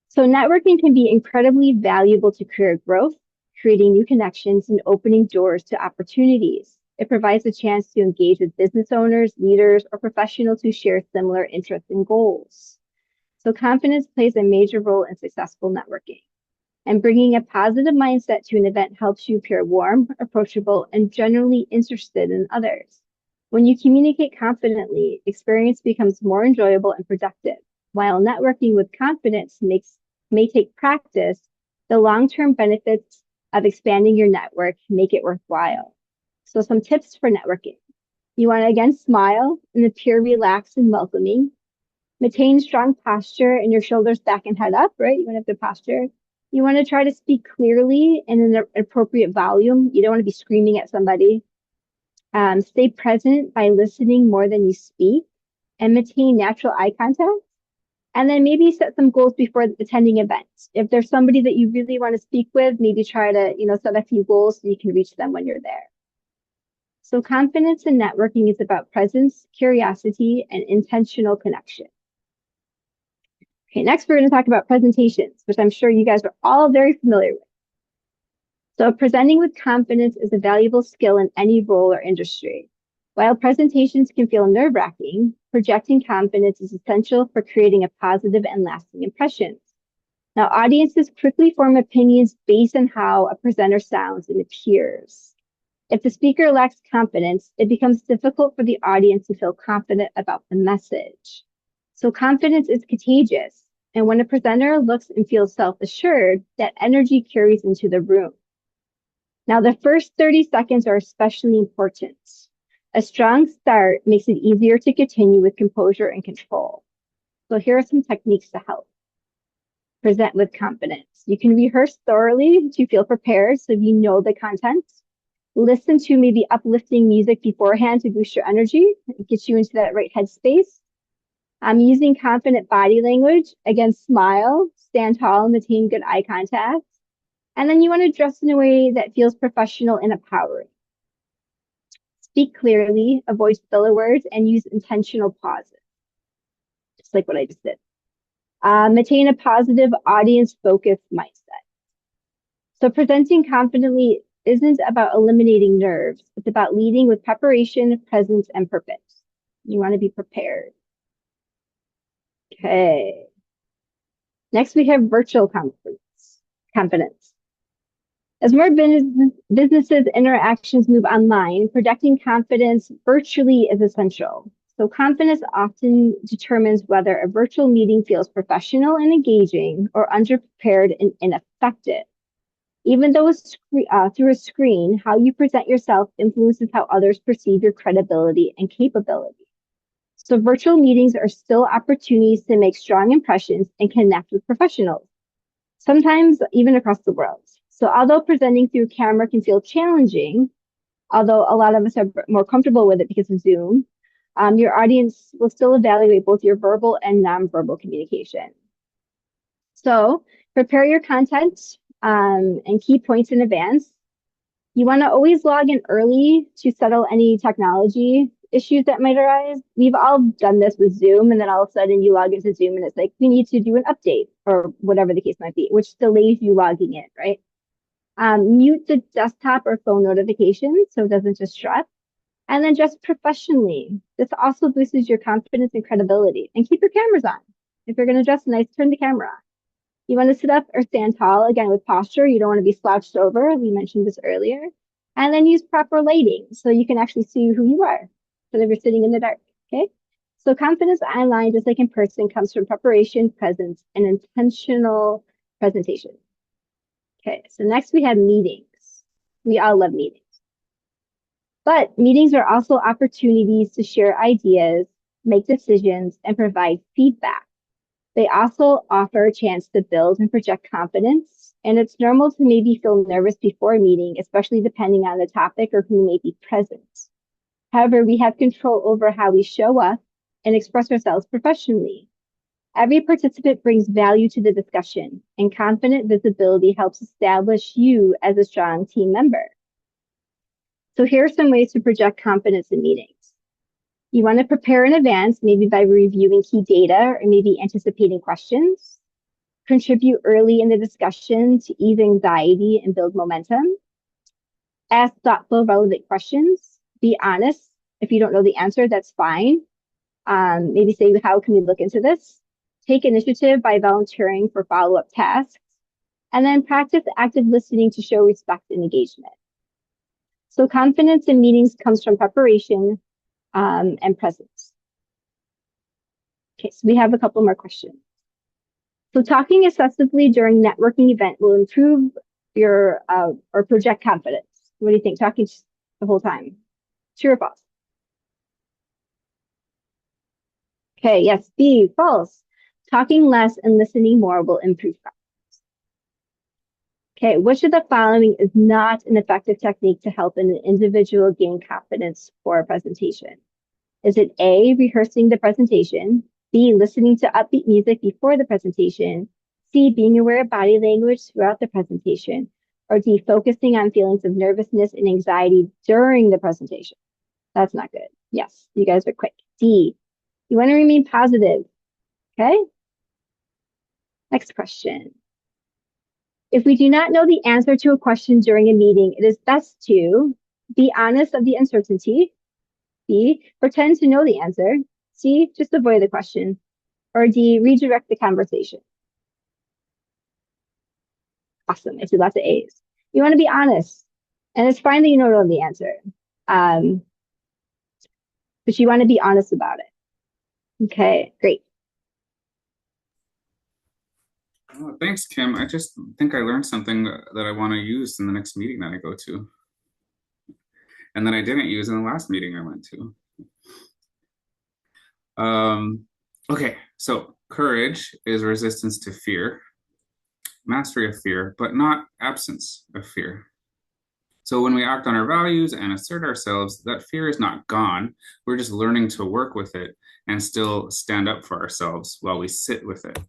So networking can be incredibly valuable to career growth, creating new connections and opening doors to opportunities. It provides a chance to engage with business owners, leaders, or professionals who share similar interests and goals. So confidence plays a major role in successful networking. And bringing a positive mindset to an event helps you appear warm, approachable, and generally interested in others. When you communicate confidently, experience becomes more enjoyable and productive. While networking with confidence may take practice, the long-term benefits of expanding your network make it worthwhile. So some tips for networking. You want to, again, smile and appear relaxed and welcoming. Maintain strong posture and your shoulders back and head up, right? You want to have good posture. You want to try to speak clearly and in an appropriate volume. You don't want to be screaming at somebody. Stay present by listening more than you speak and maintain natural eye contact. And then maybe set some goals before attending events. If there's somebody that you really want to speak with, maybe try to, set a few goals so you can reach them when you're there. So confidence in networking is about presence, curiosity, and intentional connection. Okay, next we're going to talk about presentations, which I'm sure you guys are all very familiar with. So presenting with confidence is a valuable skill in any role or industry. While presentations can feel nerve-wracking, projecting confidence is essential for creating a positive and lasting impression. Now, audiences quickly form opinions based on how a presenter sounds and appears. If the speaker lacks confidence, it becomes difficult for the audience to feel confident about the message. So confidence is contagious, and when a presenter looks and feels self-assured, that energy carries into the room. Now, the first 30 seconds are especially important. A strong start makes it easier to continue with composure and control. So here are some techniques to help present with confidence. You can rehearse thoroughly to feel prepared so you know the content. Listen to maybe uplifting music beforehand to boost your energy, get you into that right headspace. Using confident body language. Again, smile, stand tall, maintain good eye contact. And then you want to dress in a way that feels professional and empowering. Speak clearly, avoid filler words, and use intentional pauses, just like what I just did. Maintain a positive, audience-focused mindset. So presenting confidently isn't about eliminating nerves. It's about leading with preparation, presence, and purpose. You want to be prepared. Okay. Next, we have virtual confidence. As more businesses interactions move online, projecting confidence virtually is essential. So confidence often determines whether a virtual meeting feels professional and engaging or underprepared and ineffective. Even though through a screen, how you present yourself influences how others perceive your credibility and capability. So virtual meetings are still opportunities to make strong impressions and connect with professionals, sometimes even across the world. So although presenting through camera can feel challenging, although a lot of us are more comfortable with it because of Zoom, your audience will still evaluate both your verbal and nonverbal communication. So prepare your content and key points in advance. You want to always log in early to settle any technology issues that might arise. We've all done this with Zoom, and then all of a sudden you log into Zoom and it's like, we need to do an update or whatever the case might be, which delays you logging in, right? Mute the desktop or phone notifications so it doesn't disrupt. And then dress professionally. This also boosts your confidence and credibility. And keep your cameras on. If you're going to dress nice, turn the camera on. You want to sit up or stand tall, again, with posture. You don't want to be slouched over. We mentioned this earlier. And then use proper lighting so you can actually see who you are instead of you're sitting in the dark, okay? So confidence online, just like in person, comes from preparation, presence, and intentional presentation. Okay, so next we have meetings. We all love meetings. But meetings are also opportunities to share ideas, make decisions, and provide feedback. They also offer a chance to build and project confidence, and it's normal to maybe feel nervous before a meeting, especially depending on the topic or who may be present. However, we have control over how we show up and express ourselves professionally. Every participant brings value to the discussion, and confident visibility helps establish you as a strong team member. So here are some ways to project confidence in meetings. You want to prepare in advance, maybe by reviewing key data or maybe anticipating questions. Contribute early in the discussion to ease anxiety and build momentum. Ask thoughtful, relevant questions. Be honest. If you don't know the answer, that's fine. Maybe say, how can we look into this? Take initiative by volunteering for follow-up tasks. And then practice active listening to show respect and engagement. So confidence in meetings comes from preparation and presence. Okay, so we have a couple more questions. So talking excessively during networking event will improve your or project confidence. What do you think? Talking the whole time. True or false? Okay, yes, B, false. Talking less and listening more will improve confidence. Okay, which of the following is not an effective technique to help an individual gain confidence for a presentation? Is it A, rehearsing the presentation, B, listening to upbeat music before the presentation, C, being aware of body language throughout the presentation, or D, focusing on feelings of nervousness and anxiety during the presentation? That's not good. Yes, you guys are quick. D, you want to remain positive. Okay. Next question. If we do not know the answer to a question during a meeting, it is best to be honest of the uncertainty, B, pretend to know the answer, C, just avoid the question, or D, redirect the conversation. Awesome. I see lots of A's. You want to be honest, and it's fine that you don't know the answer, but you want to be honest about it. Okay, great. Oh, thanks, Kim. I just think I learned something that I want to use in the next meeting that I go to, and that I didn't use in the last meeting I went to. Okay, so courage is resistance to fear, mastery of fear, but not absence of fear. So when we act on our values and assert ourselves, that fear is not gone. We're just learning to work with it and still stand up for ourselves while we sit with it.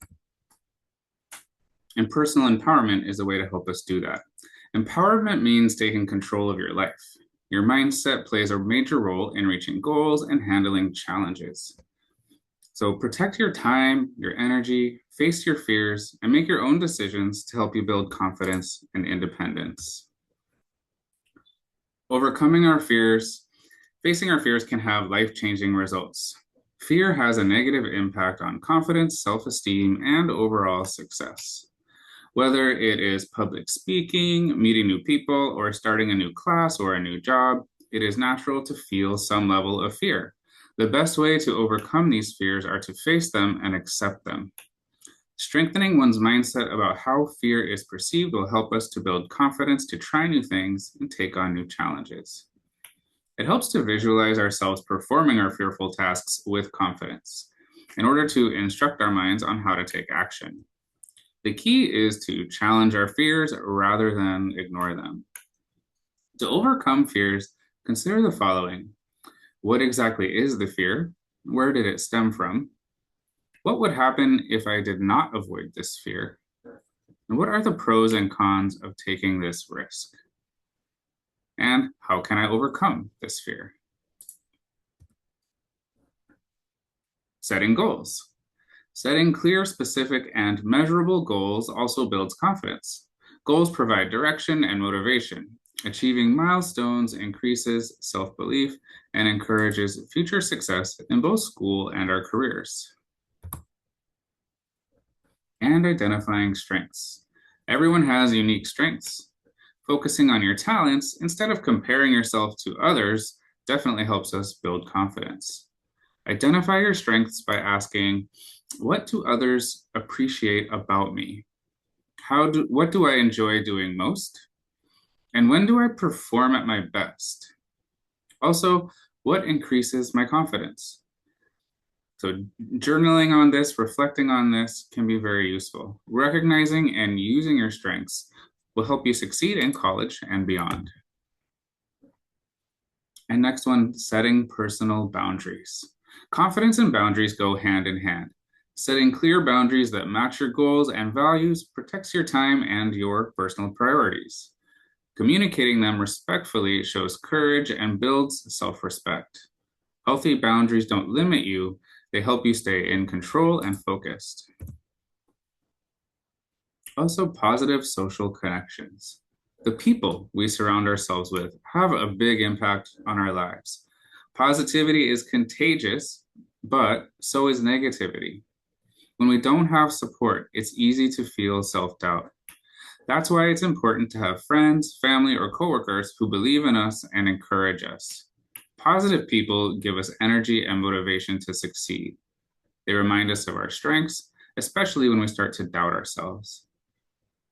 And personal empowerment is a way to help us do that. Empowerment means taking control of your life. Your mindset plays a major role in reaching goals and handling challenges. So protect your time, your energy, face your fears, and make your own decisions to help you build confidence and independence. Overcoming our fears, facing our fears can have life-changing results. Fear has a negative impact on confidence, self-esteem, and overall success. Whether it is public speaking, meeting new people, or starting a new class or a new job, it is natural to feel some level of fear. The best way to overcome these fears are to face them and accept them. Strengthening one's mindset about how fear is perceived will help us to build confidence to try new things and take on new challenges. It helps to visualize ourselves performing our fearful tasks with confidence in order to instruct our minds on how to take action. The key is to challenge our fears rather than ignore them. To overcome fears, consider the following. What exactly is the fear? Where did it stem from? What would happen if I did not avoid this fear? And what are the pros and cons of taking this risk? And how can I overcome this fear? Setting goals. Setting clear, specific, and measurable goals also builds confidence. Goals provide direction and motivation. Achieving milestones increases self-belief and encourages future success in both school and our careers. And identifying strengths. Everyone has unique strengths. Focusing on your talents instead of comparing yourself to others definitely helps us build confidence. Identify your strengths by asking, what do others appreciate about me? What do I enjoy doing most? And when do I perform at my best? Also, what increases my confidence? So journaling on this, reflecting on this can be very useful. Recognizing and using your strengths will help you succeed in college and beyond. And next one, setting personal boundaries. Confidence and boundaries go hand in hand. Setting clear boundaries that match your goals and values protects your time and your personal priorities. Communicating them respectfully shows courage and builds self-respect. Healthy boundaries don't limit you, they help you stay in control and focused. Also, positive social connections. The people we surround ourselves with have a big impact on our lives. Positivity is contagious, but so is negativity. When we don't have support, it's easy to feel self-doubt. That's why it's important to have friends, family, or coworkers who believe in us and encourage us. Positive people give us energy and motivation to succeed. They remind us of our strengths, especially when we start to doubt ourselves.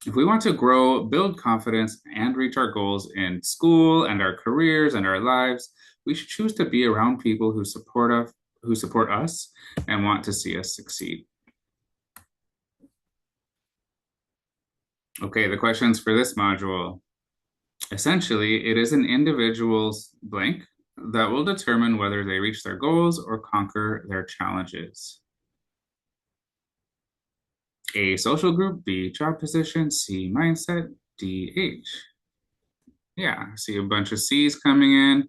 If we want to grow, build confidence, and reach our goals in school and our careers and our lives, we should choose to be around people who support us and want to see us succeed. Okay, the questions for this module. Essentially, it is an individual's blank that will determine whether they reach their goals or conquer their challenges. A, social group. B, job position. C, mindset. D, age. Yeah, I see a bunch of C's coming in.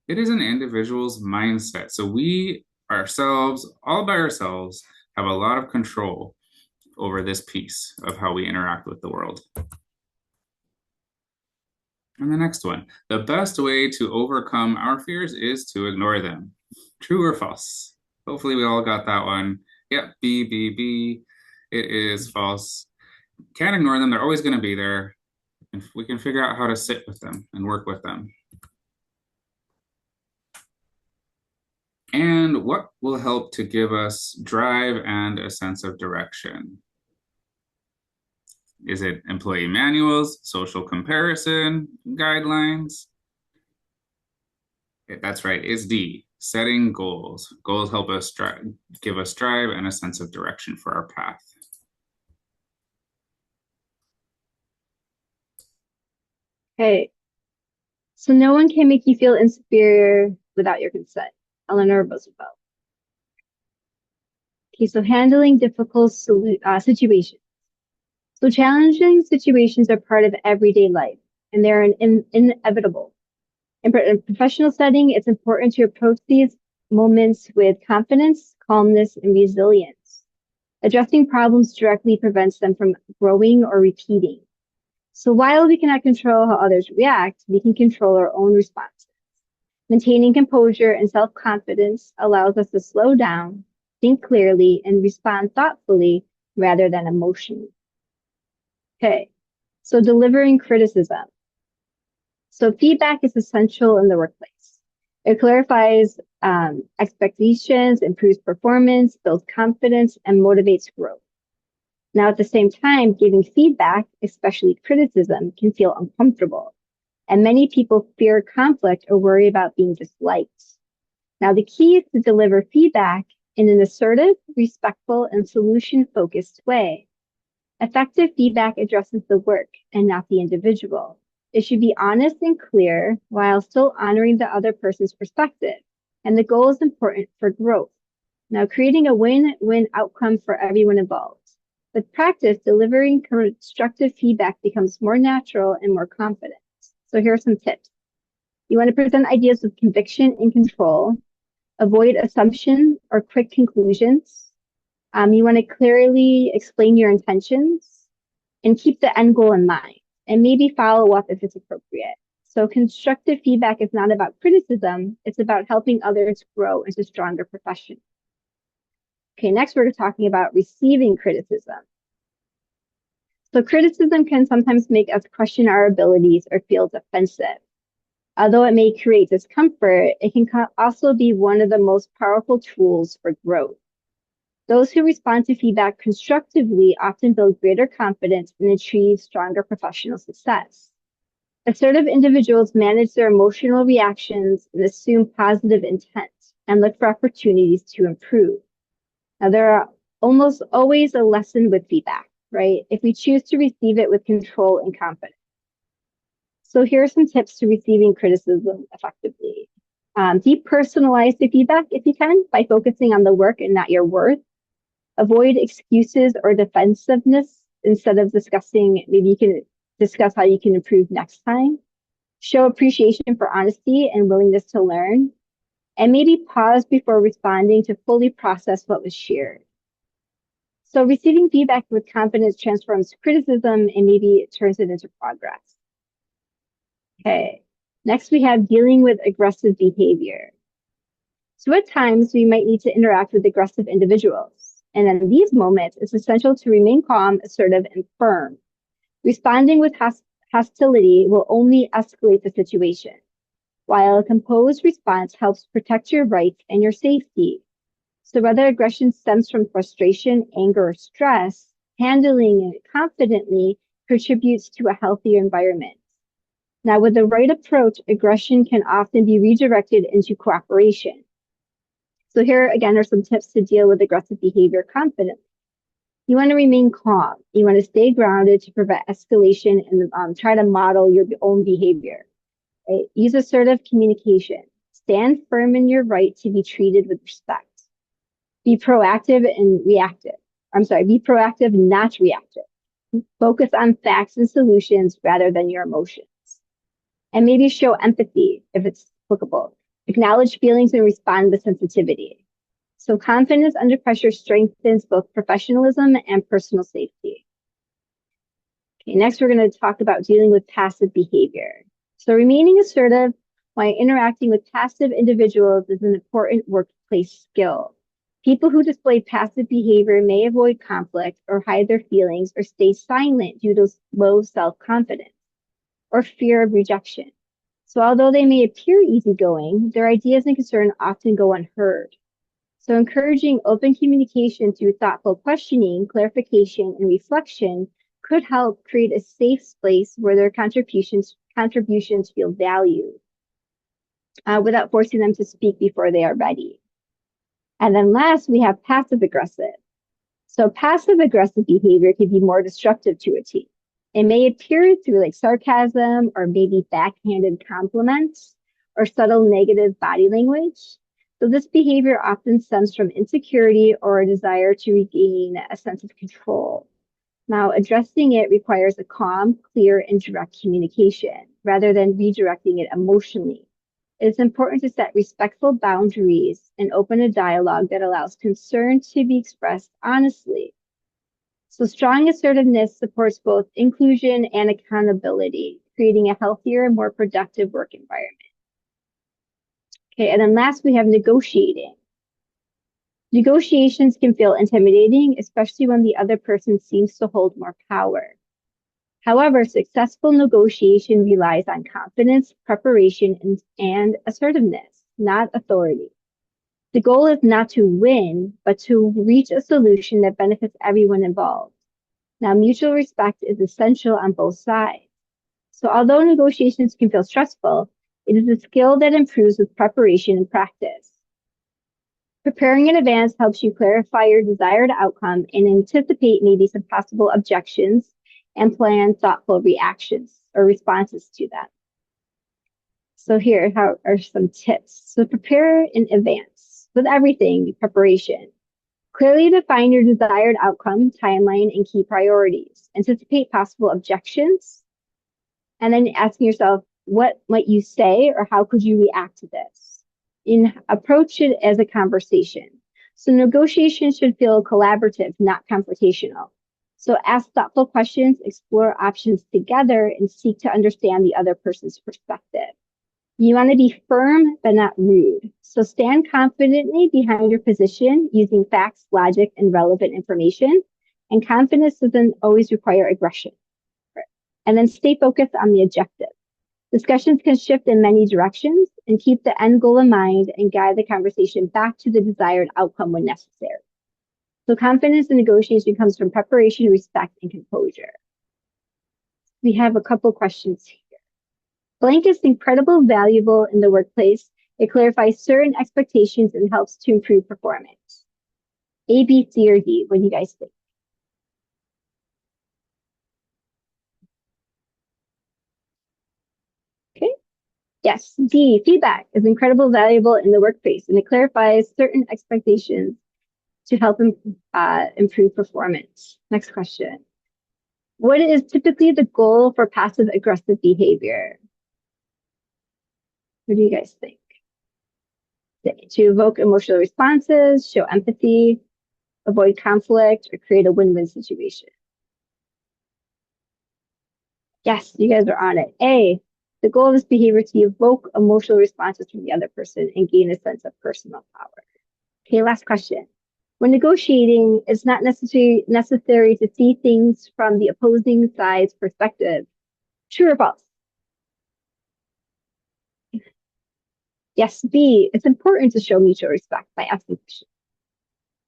It is an individual's mindset. So we ourselves, all by ourselves, have a lot of control over this piece of how we interact with the world. And the next one, the best way to overcome our fears is to ignore them. True or false? Hopefully we all got that one. Yep, B. It is false. Can't ignore them. They're always going to be there. And we can figure out how to sit with them and work with them. And what will help to give us drive and a sense of direction? Is it employee manuals, social comparison, guidelines? That's right, it's D, setting goals. Goals help us give us drive and a sense of direction for our path. Okay. So no one can make you feel inferior without your consent. Eleanor Roosevelt. Okay, so handling difficult situations. So challenging situations are part of everyday life, and they're inevitable. In a professional setting, it's important to approach these moments with confidence, calmness, and resilience. Addressing problems directly prevents them from growing or repeating. So while we cannot control how others react, we can control our own responses. Maintaining composure and self-confidence allows us to slow down, think clearly, and respond thoughtfully rather than emotionally. Okay, so delivering criticism. So feedback is essential in the workplace. It clarifies expectations, improves performance, builds confidence, and motivates growth. Now, at the same time, giving feedback, especially criticism, can feel uncomfortable. And many people fear conflict or worry about being disliked. Now, the key is to deliver feedback in an assertive, respectful, and solution-focused way. Effective feedback addresses the work and not the individual. It should be honest and clear while still honoring the other person's perspective. And the goal is important for growth. Now, creating a win-win outcome for everyone involved. With practice, delivering constructive feedback becomes more natural and more confident. So here are some tips. You want to present ideas with conviction and control. Avoid assumption or quick conclusions. You want to clearly explain your intentions and keep the end goal in mind, and maybe follow up if it's appropriate. So constructive feedback is not about criticism. It's about helping others grow into stronger professionals. Okay, next we're talking about receiving criticism. So criticism can sometimes make us question our abilities or feel defensive. Although it may create discomfort, it can also be one of the most powerful tools for growth. Those who respond to feedback constructively often build greater confidence and achieve stronger professional success. Assertive individuals manage their emotional reactions and assume positive intent and look for opportunities to improve. Now, there are almost always a lesson with feedback, right? If we choose to receive it with control and confidence. So here are some tips to receiving criticism effectively. Depersonalize the feedback if you can by focusing on the work and not your worth. Avoid excuses or defensiveness. Instead of discussing, maybe you can discuss how you can improve next time. Show appreciation for honesty and willingness to learn. And maybe pause before responding to fully process what was shared. So receiving feedback with confidence transforms criticism and maybe it turns it into progress. Okay, next we have dealing with aggressive behavior. So at times we might need to interact with aggressive individuals. And in these moments, it's essential to remain calm, assertive, and firm. Responding with hostility will only escalate the situation, while a composed response helps protect your rights and your safety. So whether aggression stems from frustration, anger, or stress, handling it confidently contributes to a healthier environment. Now, with the right approach, aggression can often be redirected into cooperation. So here again are some tips to deal with aggressive behavior confidently. You want to remain calm. You want to stay grounded to prevent escalation and try to model your own behavior. Right? Use assertive communication. Stand firm in your right to be treated with respect. Be proactive and reactive. Be proactive, not reactive. Focus on facts and solutions rather than your emotions. And maybe show empathy if it's applicable. Acknowledge feelings and respond with sensitivity. So confidence under pressure strengthens both professionalism and personal safety. Okay, next we're going to talk about dealing with passive behavior. So remaining assertive while interacting with passive individuals is an important workplace skill. People who display passive behavior may avoid conflict or hide their feelings or stay silent due to low self-confidence or fear of rejection. So although they may appear easygoing, their ideas and concerns often go unheard. So encouraging open communication through thoughtful questioning, clarification, and reflection could help create a safe space where their contributions feel valued without forcing them to speak before they are ready. And then last, we have passive aggressive. So passive aggressive behavior can be more destructive to a team. It may appear through like sarcasm or maybe backhanded compliments or subtle negative body language. So this behavior often stems from insecurity or a desire to regain a sense of control. Now, addressing it requires a calm, clear, and direct communication rather than redirecting it emotionally. It is important to set respectful boundaries and open a dialogue that allows concern to be expressed honestly. So strong assertiveness supports both inclusion and accountability, creating a healthier and more productive work environment. Okay, and then last we have negotiating. Negotiations can feel intimidating, especially when the other person seems to hold more power. However, successful negotiation relies on confidence, preparation, and assertiveness, not authority. The goal is not to win, but to reach a solution that benefits everyone involved. Now, mutual respect is essential on both sides. So although negotiations can feel stressful, it is a skill that improves with preparation and practice. Preparing in advance helps you clarify your desired outcome and anticipate maybe some possible objections and plan thoughtful reactions or responses to them. So here are some tips. So prepare in advance with everything, preparation. Clearly define your desired outcome, timeline, and key priorities. Anticipate possible objections. And then asking yourself, what might you say or how could you react to this? Approach it as a conversation. So negotiation should feel collaborative, not confrontational. So ask thoughtful questions, explore options together, and seek to understand the other person's perspective. You want to be firm, but not rude. So stand confidently behind your position using facts, logic, and relevant information. And confidence doesn't always require aggression. And then stay focused on the objective. Discussions can shift in many directions, and keep the end goal in mind and guide the conversation back to the desired outcome when necessary. So confidence in negotiation comes from preparation, respect, and composure. We have a couple questions here. Blank is incredibly valuable in the workplace. It clarifies certain expectations and helps to improve performance. A, B, C, or D, what do you guys think? Okay. Yes, D, feedback is incredibly valuable in the workplace, and it clarifies certain expectations to help improve performance. Next question. What is typically the goal for passive aggressive behavior? What do you guys think? To evoke emotional responses, show empathy, avoid conflict, or create a win-win situation? Yes, you guys are on it. A, the goal of this behavior is to evoke emotional responses from the other person and gain a sense of personal power. Okay, last question. When negotiating, it's not necessary to see things from the opposing side's perspective. True or false? Yes, B, it's important to show mutual respect by asking questions.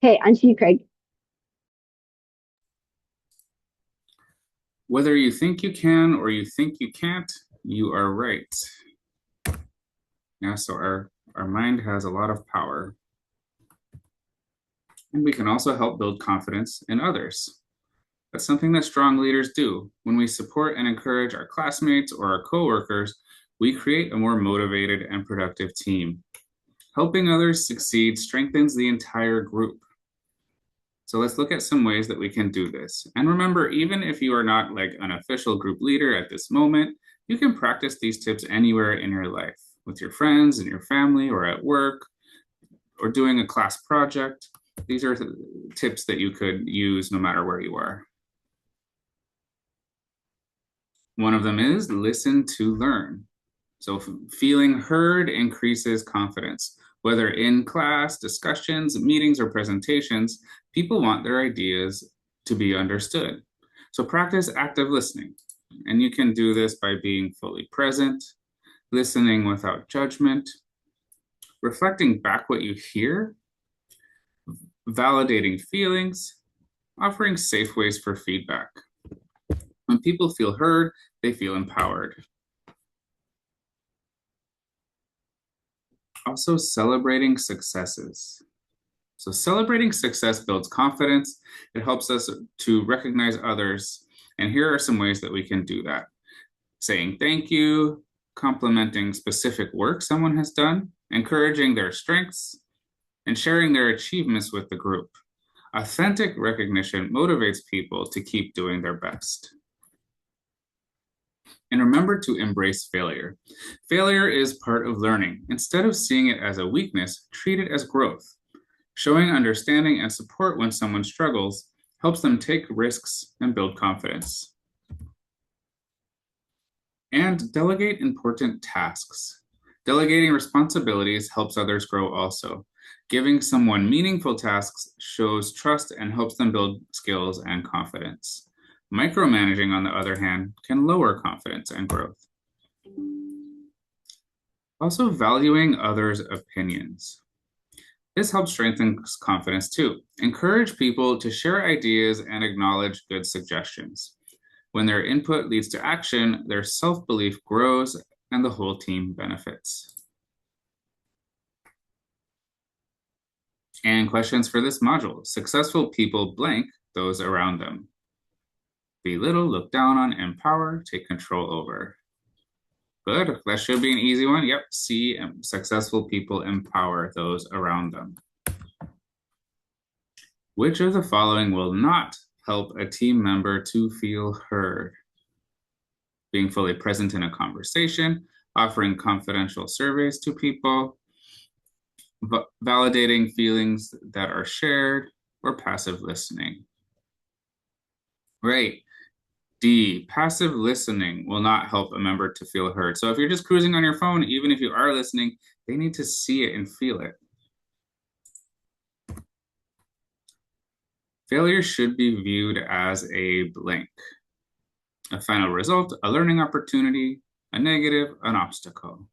Okay, on to you, Craig. Whether you think you can or you think you can't, you are right. Yeah, so our mind has a lot of power. And we can also help build confidence in others. That's something that strong leaders do. When we support and encourage our classmates or our coworkers, we create a more motivated and productive team. Helping others succeed strengthens the entire group. So let's look at some ways that we can do this. And remember, even if you are not like an official group leader at this moment, you can practice these tips anywhere in your life, with your friends and your family, or at work, or doing a class project. These are tips that you could use no matter where you are. One of them is listen to learn. So feeling heard increases confidence. Whether in class, discussions, meetings, or presentations, people want their ideas to be understood. So practice active listening. And you can do this by being fully present, listening without judgment, reflecting back what you hear, validating feelings, offering safe ways for feedback. When people feel heard, they feel empowered. Also, celebrating successes. So celebrating success builds confidence. It helps us to recognize others. And here are some ways that we can do that. Saying thank you, complimenting specific work someone has done, encouraging their strengths, and sharing their achievements with the group. Authentic recognition motivates people to keep doing their best. And remember to embrace failure. Failure is part of learning. Instead of seeing it as a weakness, treat it as growth. Showing understanding and support when someone struggles helps them take risks and build confidence. And delegate important tasks. Delegating responsibilities helps others grow also. Giving someone meaningful tasks shows trust and helps them build skills and confidence. Micromanaging, on the other hand, can lower confidence and growth. Also, valuing others' opinions. This helps strengthen confidence too. Encourage people to share ideas and acknowledge good suggestions. When their input leads to action, their self-belief grows and the whole team benefits. And questions for this module. Successful people blank those around them. Belittle, look down on, empower, take control over. Good, that should be an easy one. Yep, C, successful people empower those around them. Which of the following will not help a team member to feel heard? Being fully present in a conversation, offering confidential surveys to people, validating feelings that are shared, or passive listening. Right. D, passive listening will not help a member to feel heard. So if you're just cruising on your phone, even if you are listening, they need to see it and feel it. Failure should be viewed as a blank. A final result, a learning opportunity, a negative, an obstacle.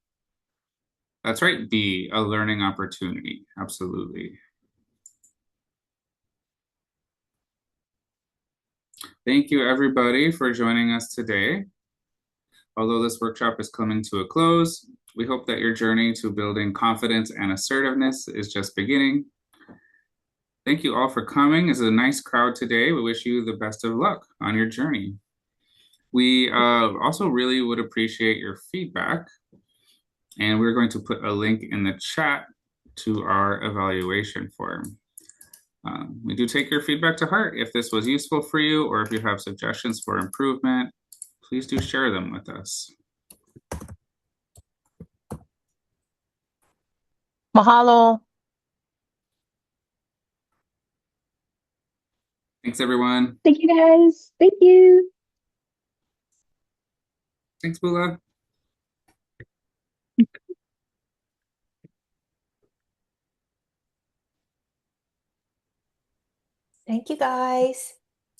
That's right, B, a learning opportunity, absolutely. Thank you everybody for joining us today. Although this workshop is coming to a close, we hope that your journey to building confidence and assertiveness is just beginning. Thank you all for coming. It's a nice crowd today. We wish you the best of luck on your journey. We also really would appreciate your feedback. And we're going to put a link in the chat to our evaluation form. We do take your feedback to heart. If this was useful for you, or if you have suggestions for improvement, please do share them with us. Mahalo. Thanks, everyone. Thank you, guys. Thank you. Thanks, Bula. Thank you, guys.